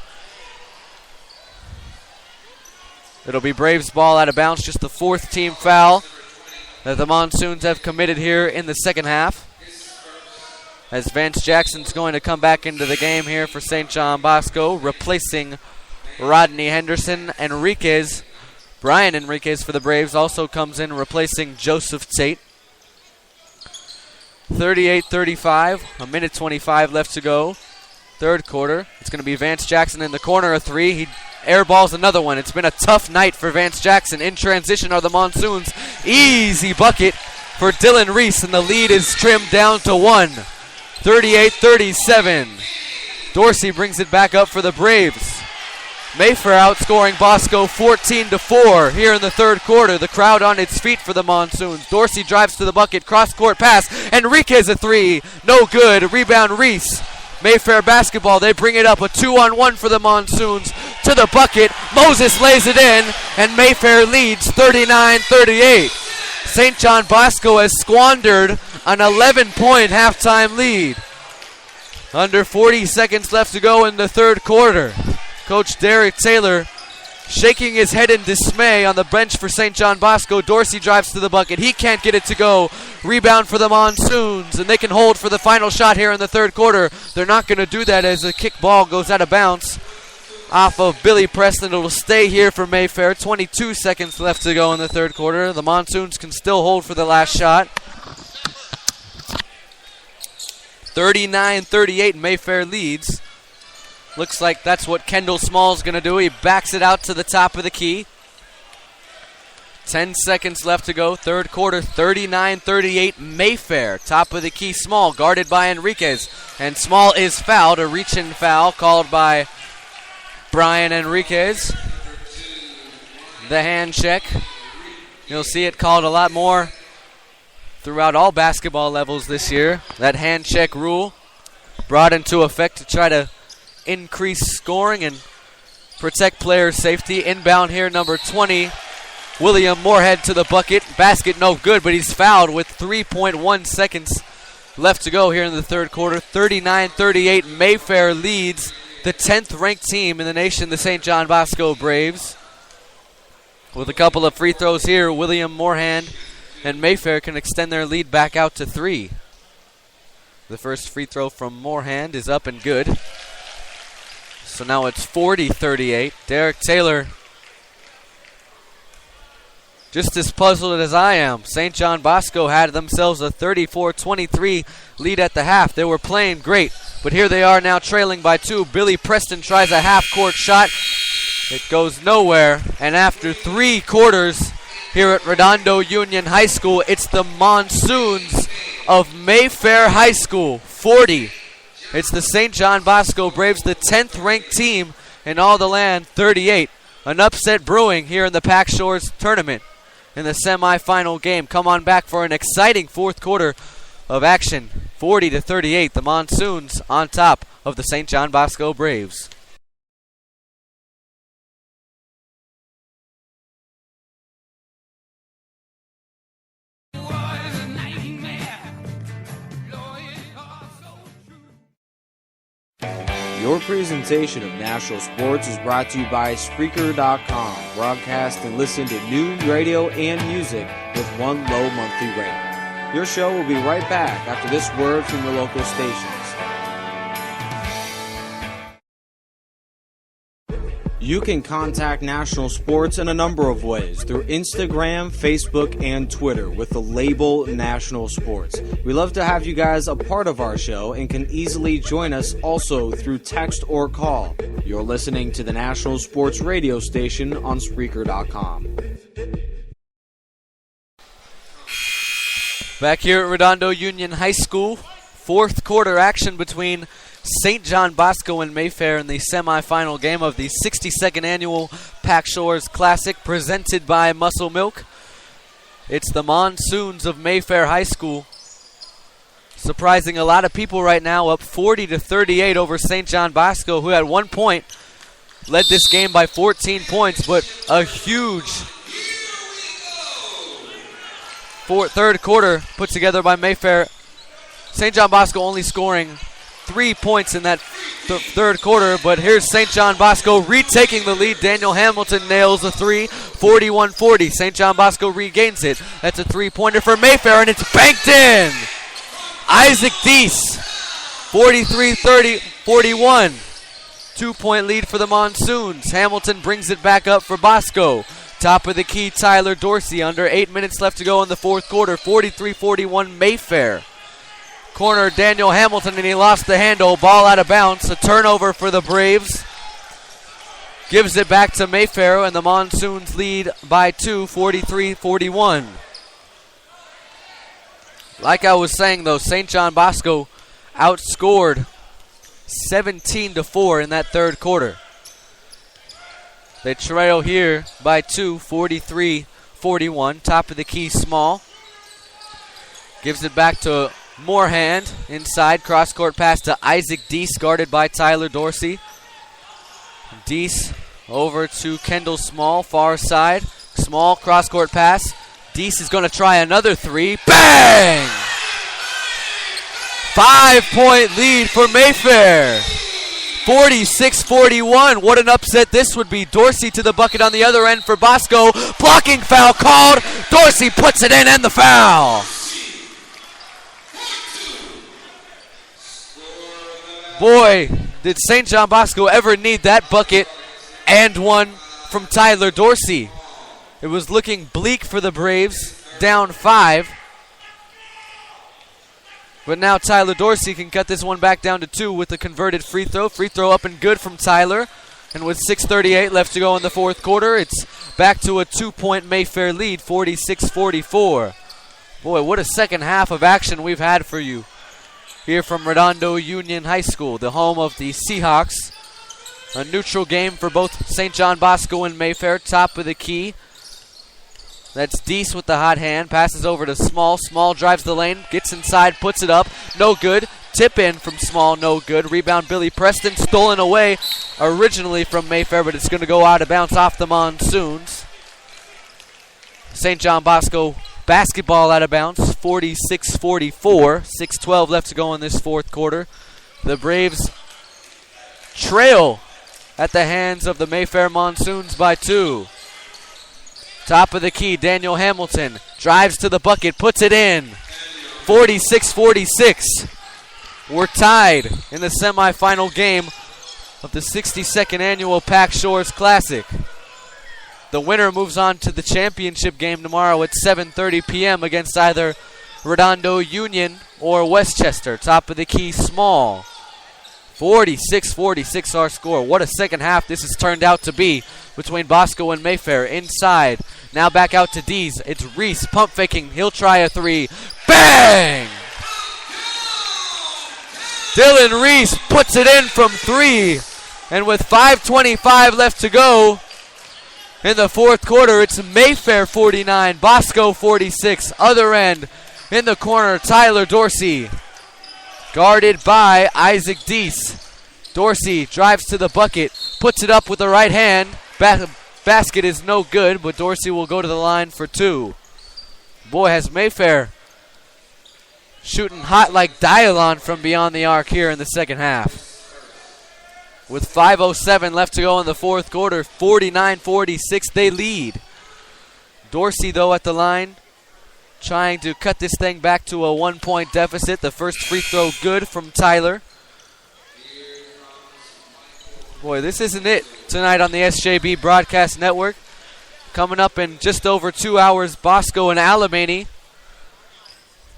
It'll be Braves ball out of bounds, just the 4th team foul that the Monsoons have committed here in the second half. As Vance Jackson's going to come back into the game here for St. John Bosco, replacing Rodney Henderson. Brian Enriquez for the Braves also comes in replacing Joseph Tate. 38-35, a minute 25 left to go. Third quarter. It's going to be Vance Jackson in the corner, a three. He airballs another one. It's been a tough night for Vance Jackson. In transition are the Monsoons. Easy bucket for Dylan Reese, and the lead is trimmed down to 1. 38-37. Dorsey brings it back up for the Braves. Mayfair outscoring Bosco 14-4 here in the third quarter. The crowd on its feet for the Monsoons. Dorsey drives to the bucket, cross-court pass. Enriquez a three, no good. Rebound Reese. Mayfair basketball, they bring it up. A 2-on-1 for the Monsoons. To the bucket, Moses lays it in, and Mayfair leads 39-38. St. John Bosco has squandered an 11-point halftime lead. Under 40 seconds left to go in the third quarter. Coach Derek Taylor shaking his head in dismay on the bench for St. John Bosco. Dorsey drives to the bucket. He can't get it to go. Rebound for the Monsoons, and they can hold for the final shot here in the third quarter. They're not going to do that as the kick ball goes out of bounds off of Billy Preston. It will stay here for Mayfair. 22 seconds left to go in the third quarter. The Monsoons can still hold for the last shot. 39-38, Mayfair leads. Looks like that's what Kendall Small's going to do. He backs it out to the top of the key. 10 seconds left to go. Third quarter, 39-38, Mayfair. Top of the key, Small, guarded by Enriquez. And Small is fouled. A reach-in foul called by Brian Enriquez. The hand check. You'll see it called a lot more throughout all basketball levels this year. That hand check rule brought into effect to try to increase scoring and protect player safety. Inbound here, number 20, William Moorhead to the bucket. Basket no good, but he's fouled with 3.1 seconds left to go here in the third quarter. 39-38, Mayfair leads the 10th ranked team in the nation, the St. John Bosco Braves. With a couple of free throws here, William Moorhead and Mayfair can extend their lead back out to 3. The first free throw from Moorhand is up and good. So now it's 40-38. Derek Taylor just as puzzled as I am. St. John Bosco had themselves a 34-23 lead at the half. They were playing great, but here they are now trailing by 2. Billy Preston tries a half-court shot. It goes nowhere, and after 3 quarters here at Redondo Union High School, it's the Monsoons of Mayfair High School, 40. It's the St. John Bosco Braves, the 10th ranked team in all the land, 38. An upset brewing here in the Pack Shores tournament in the semifinal game. Come on back for an exciting fourth quarter of action. 40-38, the Monsoons on top of the St. John Bosco Braves. Your presentation of national sports is brought to you by Spreaker.com. Broadcast and listen to news, radio, and music with one low monthly rate. Your show will be right back after this word from your local stations. You can contact National Sports in a number of ways through Instagram, Facebook, and Twitter with the label National Sports. We love to have you guys a part of our show and can easily join us also through text or call. You're listening to the National Sports radio station on Spreaker.com. Back here at Redondo Union High School, fourth quarter action between St. John Bosco and Mayfair in the semifinal game of the 62nd annual Pack Shores Classic presented by Muscle Milk. It's the Monsoons of Mayfair High School, surprising a lot of people right now, up 40-38 over St. John Bosco, who at one point led this game by 14 points, but a huge third quarter put together by Mayfair. St. John Bosco only scoring 3 points in that third quarter, but here's St. John Bosco retaking the lead. Daniel Hamilton nails a 3, 41-40. St. John Bosco regains it. That's a three-pointer for Mayfair, and it's banked in. Isaac Deese, 43-41. 2-point lead for the Monsoons. Hamilton brings it back up for Bosco. Top of the key, Tyler Dorsey, under 8 minutes left to go in the fourth quarter. 43-41 Mayfair. Corner Daniel Hamilton, and he lost the handle. Ball out of bounds. A turnover for the Braves. Gives it back to Mayfair, and the Monsoons lead by 2, 43-41. Like I was saying, though, St. John Bosco outscored 17-4 in that third quarter. They trail here by 2, 43-41. Top of the key, Small. Gives it back to Moorhand inside, cross-court pass to Isaac Deese, guarded by Tyler Dorsey. Deese over to Kendall Small, far side. Small, cross-court pass. Deese is going to try another 3. Bang! 5-point lead for Mayfair. 46-41. What an upset this would be. Dorsey to the bucket on the other end for Bosco. Blocking foul called. Dorsey puts it in and the foul. Boy, did St. John Bosco ever need that bucket and one from Tyler Dorsey. It was looking bleak for the Braves, down 5. But now Tyler Dorsey can cut this one back down to 2 with a converted free throw. Free throw up and good from Tyler. And with 6:38 left to go in the fourth quarter, it's back to a 2-point Mayfair lead, 46-44. Boy, what a second half of action we've had for you here from Redondo Union High School, the home of the Seahawks. A neutral game for both St. John Bosco and Mayfair. Top of the key. That's Deese with the hot hand. Passes over to Small. Small drives the lane. Gets inside. Puts it up. No good. Tip in from Small. No good. Rebound Billy Preston. Stolen away originally from Mayfair, but it's going to go out of bounds off the Monsoons. St. John Bosco basketball out of bounds. 46-44. 6:12 left to go in this fourth quarter. The Braves trail at the hands of the Mayfair Monsoons by 2. Top of the key, Daniel Hamilton drives to the bucket, puts it in. 46-46. We're tied in the semifinal game of the 62nd annual Pack Shores Classic. The winner moves on to the championship game tomorrow at 7:30 p.m. against either Redondo Union or Westchester. Top of the key, Small. 46-46 our score. What a second half this has turned out to be between Bosco and Mayfair. Inside, now back out to Dees. It's Reese pump faking. He'll try a three. Bang! Dylan Reese puts it in from three. And with 5:25 left to go in the fourth quarter, it's Mayfair 49, Bosco 46. Other end in the corner, Tyler Dorsey, guarded by Isaac Deese. Dorsey drives to the bucket, puts it up with the right hand. Basket is no good, but Dorsey will go to the line for two. Boy, has Mayfair shooting hot like Dialon from beyond the arc here in the second half. With 5:07 left to go in the fourth quarter, 49-46, they lead. Dorsey, though, at the line, trying to cut this thing back to a 1-point deficit. The first free throw good from Tyler. Boy, this isn't it tonight on the SJB Broadcast Network. Coming up in just over 2 hours, Bosco and Alemany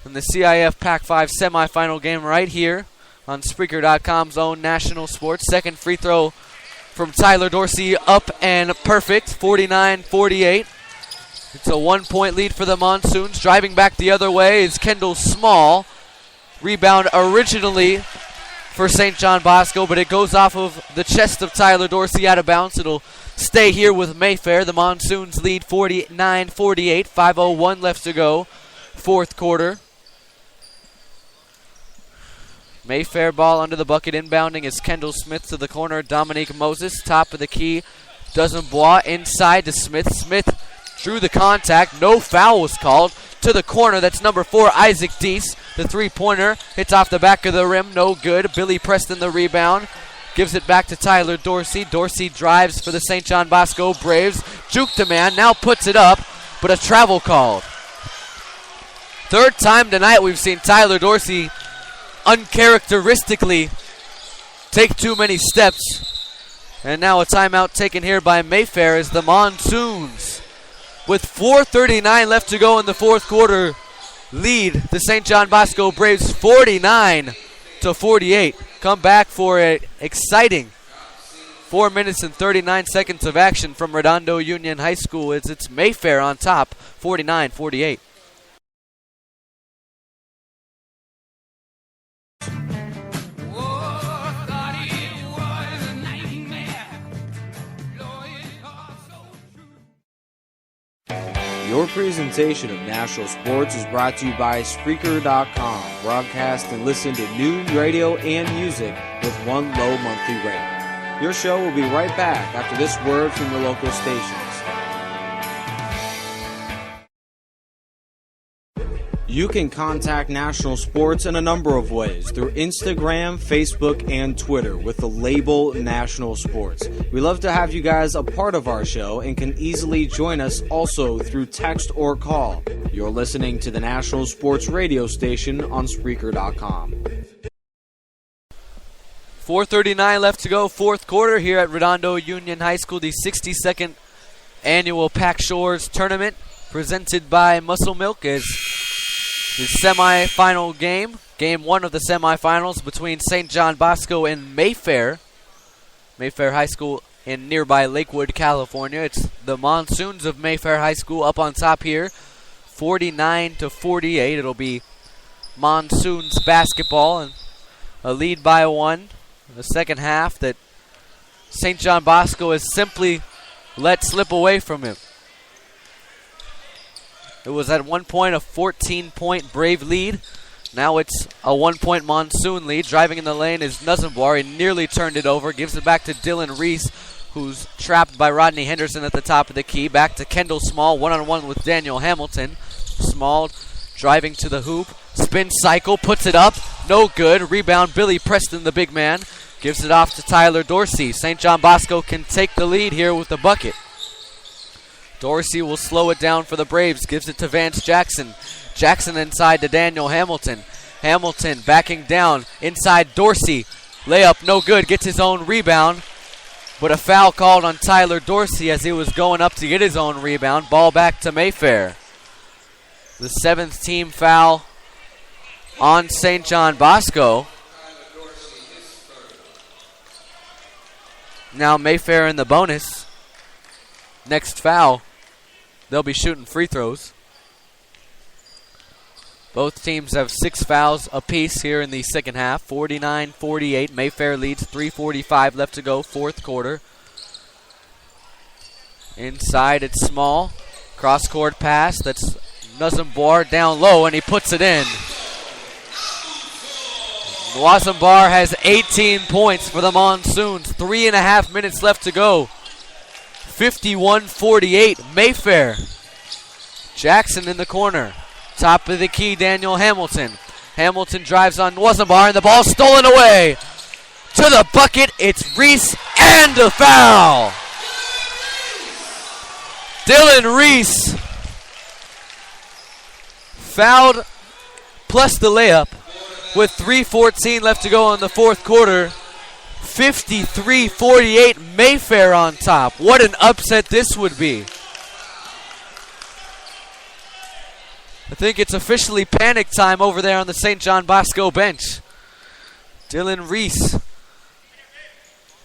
in the CIF Pac-5 semifinal game right here on Spreaker.com's own National Sports. Second free throw from Tyler Dorsey, up and perfect, 49-48. It's a 1-point lead for the Monsoons. Driving back the other way is Kendall Small. Rebound originally for St. John Bosco, but it goes off of the chest of Tyler Dorsey out of bounds. It'll stay here with Mayfair. The Monsoons lead 49-48. 5:01 left to go, fourth quarter. Mayfair ball under the bucket. Inbounding is Kendall Smith to the corner. Dominique Moses, top of the key. Dusenbois inside to Smith. Smith drew the contact. No foul was called. To the corner, that's number 4, Isaac Deese. The three-pointer hits off the back of the rim. No good. Billy Preston the rebound. Gives it back to Tyler Dorsey. Dorsey drives for the St. John Bosco Braves. Juked a man. Now puts it up, but a travel called. Third time tonight we've seen Tyler Dorsey uncharacteristically take too many steps. And now a timeout taken here by Mayfair as the Monsoons, with 4:39 left to go in the fourth quarter, lead the St. John Bosco Braves 49-48. Come back for an exciting 4 minutes and 39 seconds of action from Redondo Union High School as it's Mayfair on top, 49-48. Your presentation of national sports is brought to you by Spreaker.com. Broadcast and listen to news, radio, and music with one low monthly rate. Your show will be right back after this word from your local stations. You can contact National Sports in a number of ways through Instagram, Facebook, and Twitter with the label National Sports. We love to have you guys a part of our show and can easily join us also through text or call. You're listening to the National Sports radio station on Spreaker.com. 4:39 left to go, fourth quarter here at Redondo Union High School, the 62nd annual Pack Shores tournament presented by Muscle Milk as the semifinal game, game one of the semifinals between St. John Bosco and Mayfair High School in nearby Lakewood, California. It's the Monsoons of Mayfair High School up on top here, 49-48. It'll be Monsoons basketball and a lead by one. The second half that St. John Bosco has simply let slip away from him. It was at one point a 14-point Brave lead. Now it's a 1-point Monsoon lead. Driving in the lane is Dusenbois. He nearly turned it over. Gives it back to Dylan Reese, who's trapped by Rodney Henderson at the top of the key. Back to Kendall Small, one-on-one with Daniel Hamilton. Small driving to the hoop. Spin cycle, puts it up. No good. Rebound, Billy Preston, the big man. Gives it off to Tyler Dorsey. St. John Bosco can take the lead here with the bucket. Dorsey will slow it down for the Braves. Gives it to Vance Jackson. Jackson inside to Daniel Hamilton. Hamilton backing down inside Dorsey. Layup no good, gets his own rebound. But a foul called on Tyler Dorsey as he was going up to get his own rebound. Ball back to Mayfair. The 7th team foul on St. John Bosco. Now Mayfair in the bonus. Next foul, they'll be shooting free throws. Both teams have 6 fouls apiece here in the second half. 49-48. Mayfair leads. 3:45 left to go, fourth quarter. Inside, it's Small. Cross-court pass. That's Nuzumbar down low, and he puts it in. Nuzumbar has 18 points for the Monsoons. 3.5 minutes left to go. 51-48. Mayfair. Jackson in the corner. Top of the key, Daniel Hamilton. Hamilton drives on Nuzumbar, and the ball stolen away. To the bucket, it's Reese, and a foul. Dylan Reese fouled plus the layup with 3:14 left to go in the fourth quarter. 53-48, Mayfair on top. What an upset this would be. I think it's officially panic time over there on the St. John Bosco bench. Dylan Reese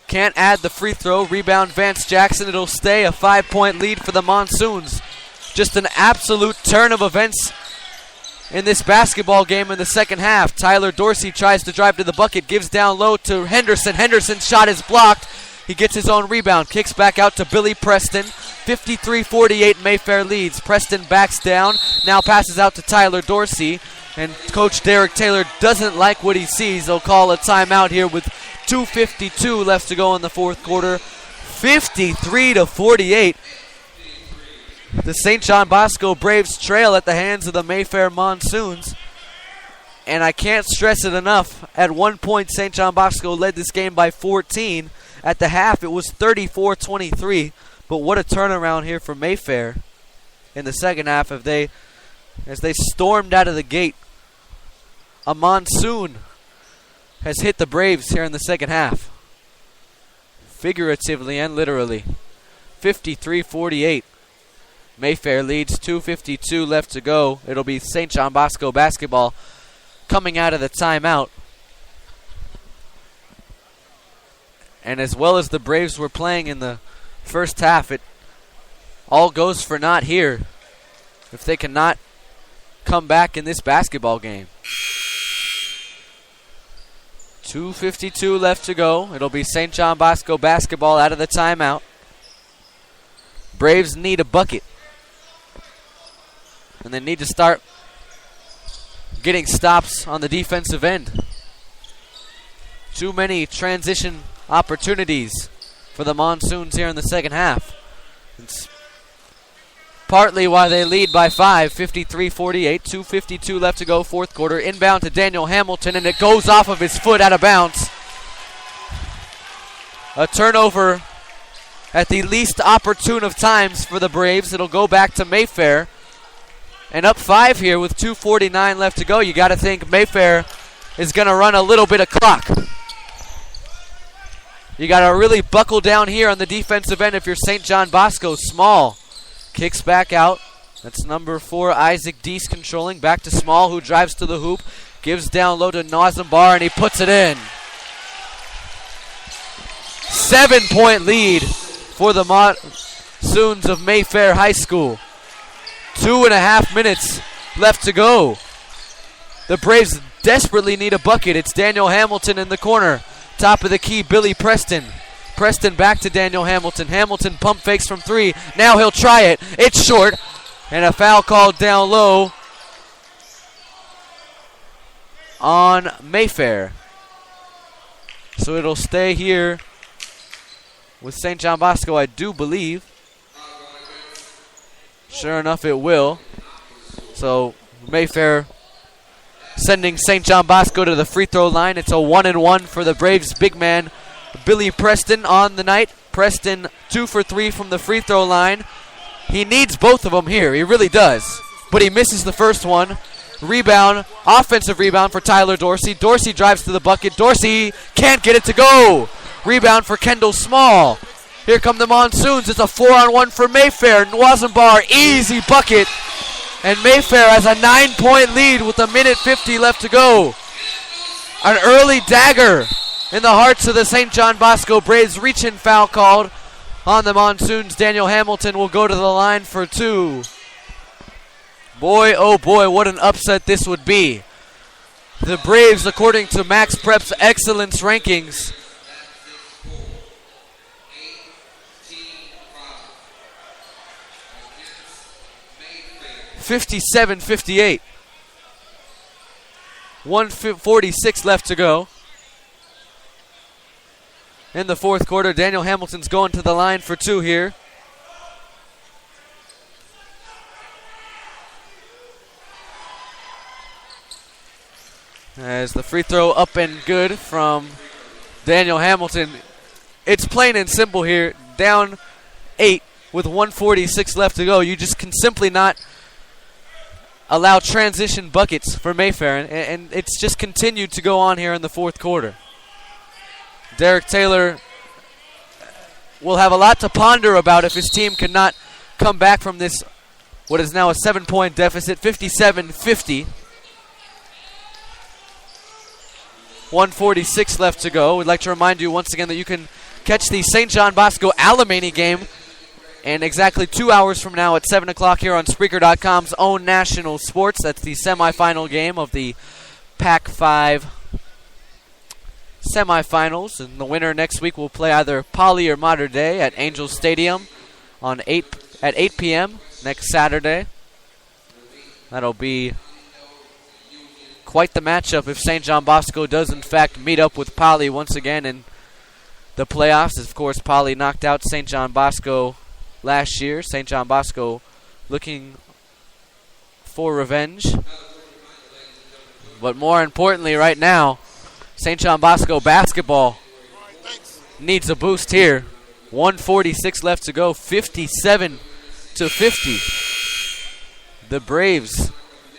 can't add the free throw. Rebound Vance Jackson. It'll stay a 5-point lead for the Monsoons. Just an absolute turn of events in this basketball game in the second half. Tyler Dorsey tries to drive to the bucket, gives down low to Henderson. Henderson's shot is blocked. He gets his own rebound, kicks back out to Billy Preston. 53-48, Mayfair leads. Preston backs down, now passes out to Tyler Dorsey. And Coach Derek Taylor doesn't like what he sees. He'll call a timeout here with 2:52 left to go in the fourth quarter. 53-48. The St. John Bosco Braves trail at the hands of the Mayfair Monsoons. And I can't stress it enough. At one point, St. John Bosco led this game by 14. At the half, it was 34-23. But what a turnaround here for Mayfair in the second half as they stormed out of the gate. A monsoon has hit the Braves here in the second half, figuratively and literally. 53-48. Mayfair leads, 2:52 left to go. It'll be St. John Bosco basketball coming out of the timeout. And as well as the Braves were playing in the first half, it all goes for naught here if they cannot come back in this basketball game. 2:52 left to go. It'll be St. John Bosco basketball out of the timeout. Braves need a bucket. And they need to start getting stops on the defensive end. Too many transition opportunities for the Monsoons here in the second half. It's partly why they lead by 5, 53-48. 2:52 left to go, fourth quarter. Inbound to Daniel Hamilton, and it goes off of his foot out of bounds. A turnover at the least opportune of times for the Braves. It'll go back to Mayfair. And up 5 here with 2:49 left to go. You got to think Mayfair is going to run a little bit of clock. You got to really buckle down here on the defensive end if you're St. John Bosco. Small kicks back out. That's number 4, Isaac Deese controlling. Back to Small, who drives to the hoop. Gives down low to Nozembar, and he puts it in. 7-point lead for the Monsoons of Mayfair High School. 2.5 minutes left to go. The Braves desperately need a bucket. It's Daniel Hamilton in the corner. Top of the key, Billy Preston. Preston back to Daniel Hamilton. Hamilton pump fakes from 3. Now he'll try it. It's short. And a foul called down low on Mayfair. So it'll stay here with St. John Bosco, I do believe. Sure enough, it will. So Mayfair sending St. John Bosco to the free throw line. It's a 1-and-1 for the Braves big man, Billy Preston, on the night. Preston 2 for 3 from the free throw line. He needs both of them here. He really does. But he misses the first one. rebound, offensive rebound for Tyler Dorsey. Dorsey drives to the bucket. Dorsey can't get it to go. Rebound for Kendall Small. Here come the Monsoons. It's a 4-on-1 for Mayfair. Nwazenbar, easy bucket. And Mayfair has a 9-point lead with 1:50 left to go. An early dagger in the hearts of the St. John Bosco Braves. Reach-in foul called on the Monsoons. Daniel Hamilton will go to the line for 2. Boy, oh boy, what an upset this would be. The Braves, according to Max Prep's excellence rankings, (57-58). 1:46 left to go. In the fourth quarter, Daniel Hamilton's going to the line for 2 here. As the free throw up and good from Daniel Hamilton. It's plain and simple here. Down 8 with 1:46 left to go. You just can simply not allow transition buckets for Mayfair, and it's just continued to go on here in the fourth quarter. Derek Taylor will have a lot to ponder about if his team cannot come back from this, what is now a 7-point deficit, 57-50. 1:46 left to go. We'd like to remind you once again that you can catch the St. John Bosco Alemany game in exactly 2 hours from now at 7 o'clock here on Spreaker.com's own National Sports. That's the semifinal game of the Pac-5 semifinals. And the winner next week will play either Poly or Mater Dei at Angel Stadium at 8 p.m. next Saturday. That'll be quite the matchup if St. John Bosco does in fact meet up with Poly once again in the playoffs. Of course, Poly knocked out St. John Bosco last year. St. John Bosco looking for revenge. But more importantly right now, St. John Bosco basketball needs a boost here. 1:46 left to go, 57-50. The Braves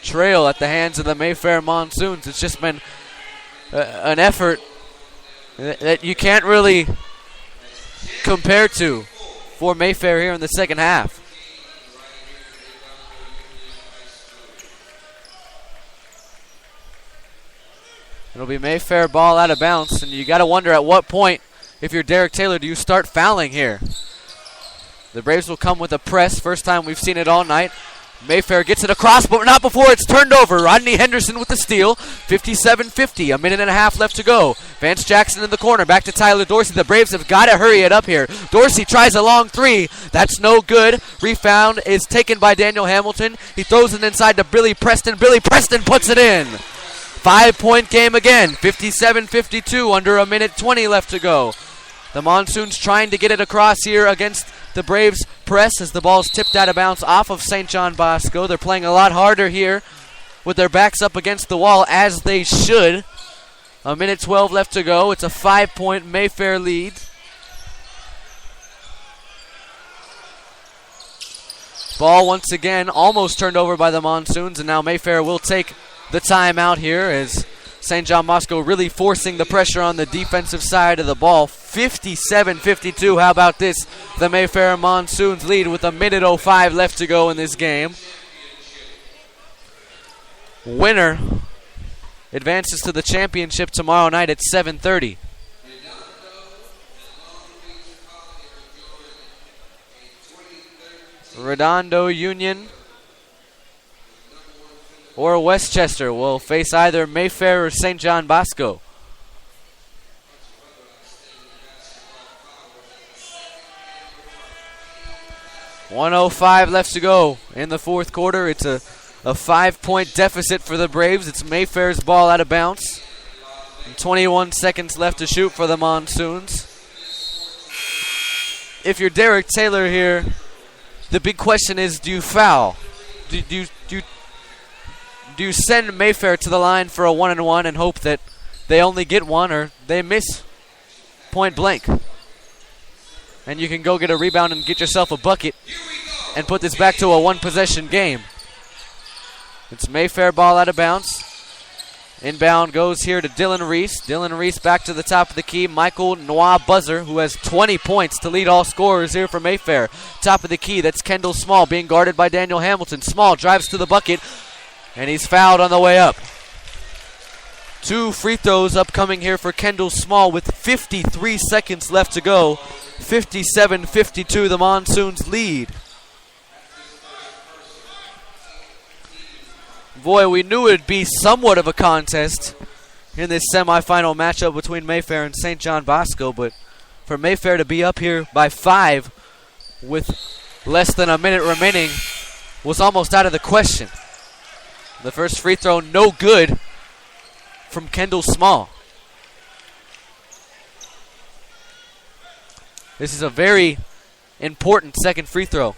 trail at the hands of the Mayfair Monsoons. It's just been an effort that you can't really compare to for Mayfair here in the second half. It'll be Mayfair ball out of bounds, and you got to wonder at what point, if you're Derek Taylor, do you start fouling here? The Braves will come with a press. First time we've seen it all night. Mayfair gets it across, but not before it's turned over. Rodney Henderson with the steal. 57-50, 1.5 minutes left to go. Vance Jackson in the corner, back to Tyler Dorsey. The Braves have got to hurry it up here. Dorsey tries a long 3. That's no good. Rebound is taken by Daniel Hamilton. He throws it inside to Billy Preston. Billy Preston puts it in. 5-point game again. 57-52, under 1:20 left to go. The Monsoons trying to get it across here against the Braves press as the ball's tipped out of bounds off of St. John Bosco. They're playing a lot harder here with their backs up against the wall, as they should. 1:12 left to go. It's a 5-point Mayfair lead. Ball once again almost turned over by the Monsoons, and now Mayfair will take the timeout here as St. John Bosco really forcing the pressure on the defensive side of the ball. 57-52. How about this? The Mayfair Monsoons lead with 1:05 left to go in this game. Winner advances to the championship tomorrow night at 7:30. Redondo Union or Westchester will face either Mayfair or St. John Bosco. .105 left to go in the fourth quarter. It's a 5-point deficit for the Braves. It's Mayfair's ball out of bounds. And 21 seconds left to shoot for the Monsoons. If you're Derek Taylor here, the big question is, do you foul? Do you send Mayfair to the line for a 1-and-1 and hope that they only get one, or they miss point blank? And you can go get a rebound and get yourself a bucket and put this back to a one-possession game. It's Mayfair ball out of bounds. Inbound goes here to Dylan Reese. Dylan Reese back to the top of the key. Michael Noah Buzzer, who has 20 points to lead all scorers here for Mayfair. Top of the key, that's Kendall Small being guarded by Daniel Hamilton. Small drives to the bucket, and he's fouled on the way up. 2 free throws upcoming here for Kendall Small with 53 seconds left to go. 57-52, the Monsoons lead. Boy, we knew it would be somewhat of a contest in this semifinal matchup between Mayfair and St. John Bosco, but for Mayfair to be up here by 5 with less than a minute remaining was almost out of the question. The first free throw, no good from Kendall Small. This is a very important second free throw.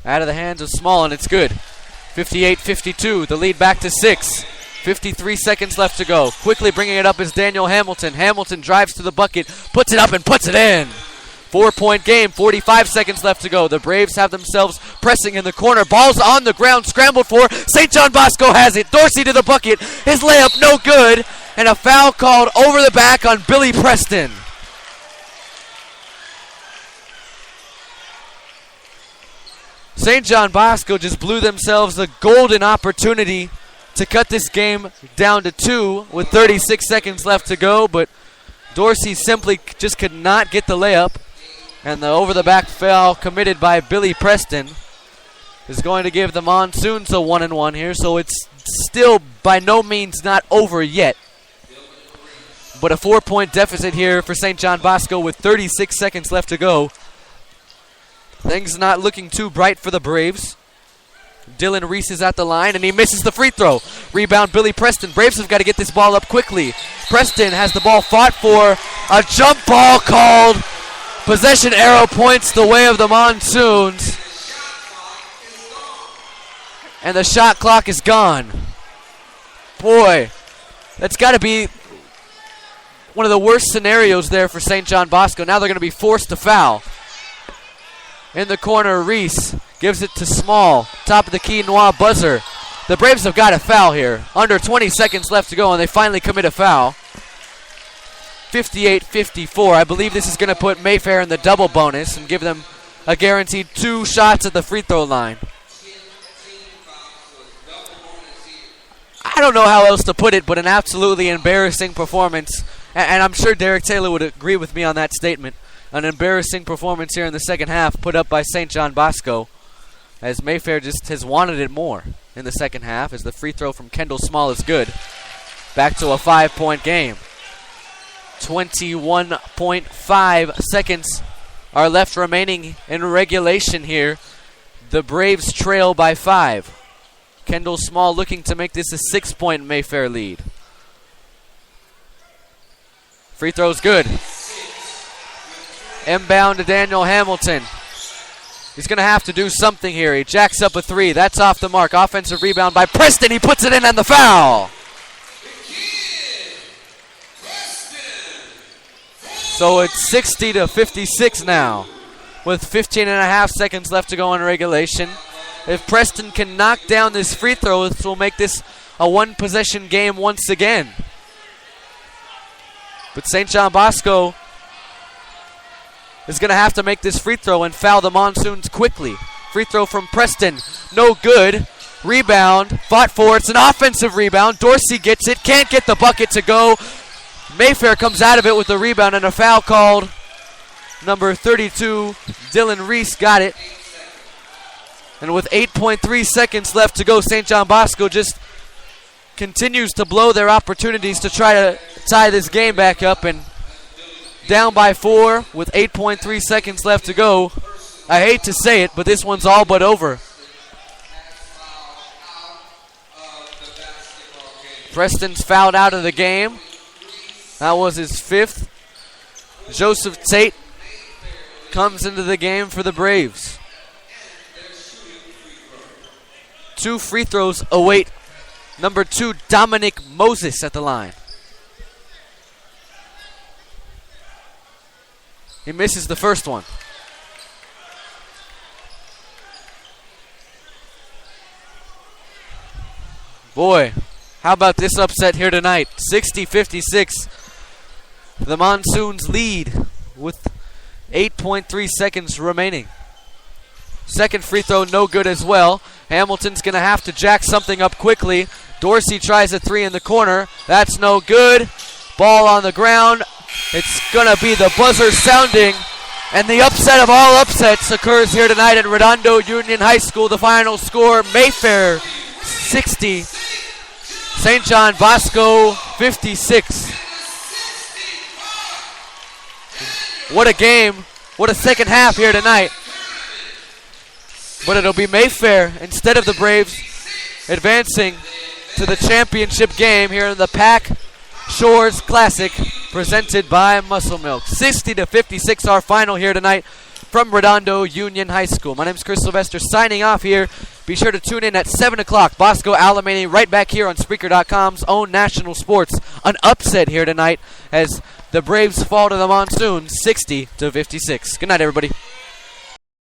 Out of the hands of Small, and it's good. 58-52, the lead back to 6. 53 seconds left to go. Quickly bringing it up is Daniel Hamilton. Hamilton drives to the bucket, puts it up and puts it in. 4-point game, 45 seconds left to go. The Braves have themselves pressing in the corner. Ball's on the ground, scrambled for. St. John Bosco has it. Dorsey to the bucket. His layup no good, and a foul called over the back on Billy Preston. St. John Bosco just blew themselves a golden opportunity to cut this game down to 2 with 36 seconds left to go, but Dorsey simply just could not get the layup, and the over-the-back foul committed by Billy Preston is going to give the Monsoons a 1-1 here, so it's still by no means not over yet. But a 4-point deficit here for St. John Bosco with 36 seconds left to go. Things not looking too bright for the Braves. Dylan Reese is at the line, and he misses the free throw. Rebound, Billy Preston. Braves have got to get this ball up quickly. Preston has the ball fought for. A jump ball called. Possession arrow points the way of the Monsoons. And the shot clock is gone. Boy, that's got to be one of the worst scenarios there for St. John Bosco. Now they're going to be forced to foul. In the corner, Reese gives it to Small. Top of the key, Noah Buzzer. The Braves have got a foul here. Under 20 seconds left to go, and they finally commit a foul. 58-54. I believe this is going to put Mayfair in the double bonus and give them a guaranteed 2 shots at the free throw line. I don't know how else to put it, but an absolutely embarrassing performance. And I'm sure Derek Taylor would agree with me on that statement. An embarrassing performance here in the second half put up by St. John Bosco, as Mayfair just has wanted it more in the second half, as the free throw from Kendall Small is good. Back to a 5-point game. 21.5 seconds are left remaining in regulation here. The Braves trail by 5. Kendall Small looking to make this a 6-point Mayfair lead. Free throw's good. Inbound to Daniel Hamilton. He's going to have to do something here. He jacks up a 3. That's off the mark. Offensive rebound by Preston. He puts it in on the foul. So it's 60-56 now, with 15.5 seconds left to go in regulation. If Preston can knock down this free throw, this will make this a one-possession game once again. But St. John Bosco is going to have to make this free throw and foul the Monsoons quickly. Free throw from Preston, no good. Rebound, fought for. It's an offensive rebound. Dorsey gets it, can't get the bucket to go. Mayfair comes out of it with the rebound and a foul called. Number 32, Dylan Reese got it. And with 8.3 seconds left to go, St. John Bosco just continues to blow their opportunities to try to tie this game back up, and down by 4 with 8.3 seconds left to go. I hate to say it, but this one's all but over. Preston's fouled out of the game. That was his 5th. Joseph Tate comes into the game for the Braves. 2 free throws await number 2, Dominic Moses, at the line. He misses the first one. Boy, how about this upset here tonight? 60-56. The Monsoons lead with 8.3 seconds remaining. Second free throw no good as well. Hamilton's going to have to jack something up quickly. Dorsey tries a three in the corner. That's no good. Ball on the ground. It's going to be the buzzer sounding. And the upset of all upsets occurs here tonight at Redondo Union High School. The final score, Mayfair 60, St. John Bosco 56. What a game. What a second half here tonight. But it'll be Mayfair instead of the Braves advancing to the championship game here in the Pack Shores Classic presented by Muscle Milk. 60-56 our final here tonight from Redondo Union High School. My name is Chris Sylvester signing off here. Be sure to tune in at 7 o'clock. Bosco Alamany right back here on Spreaker.com's own National Sports. An upset here tonight as the Braves fall to the Monsoons 60-56. Good night, everybody.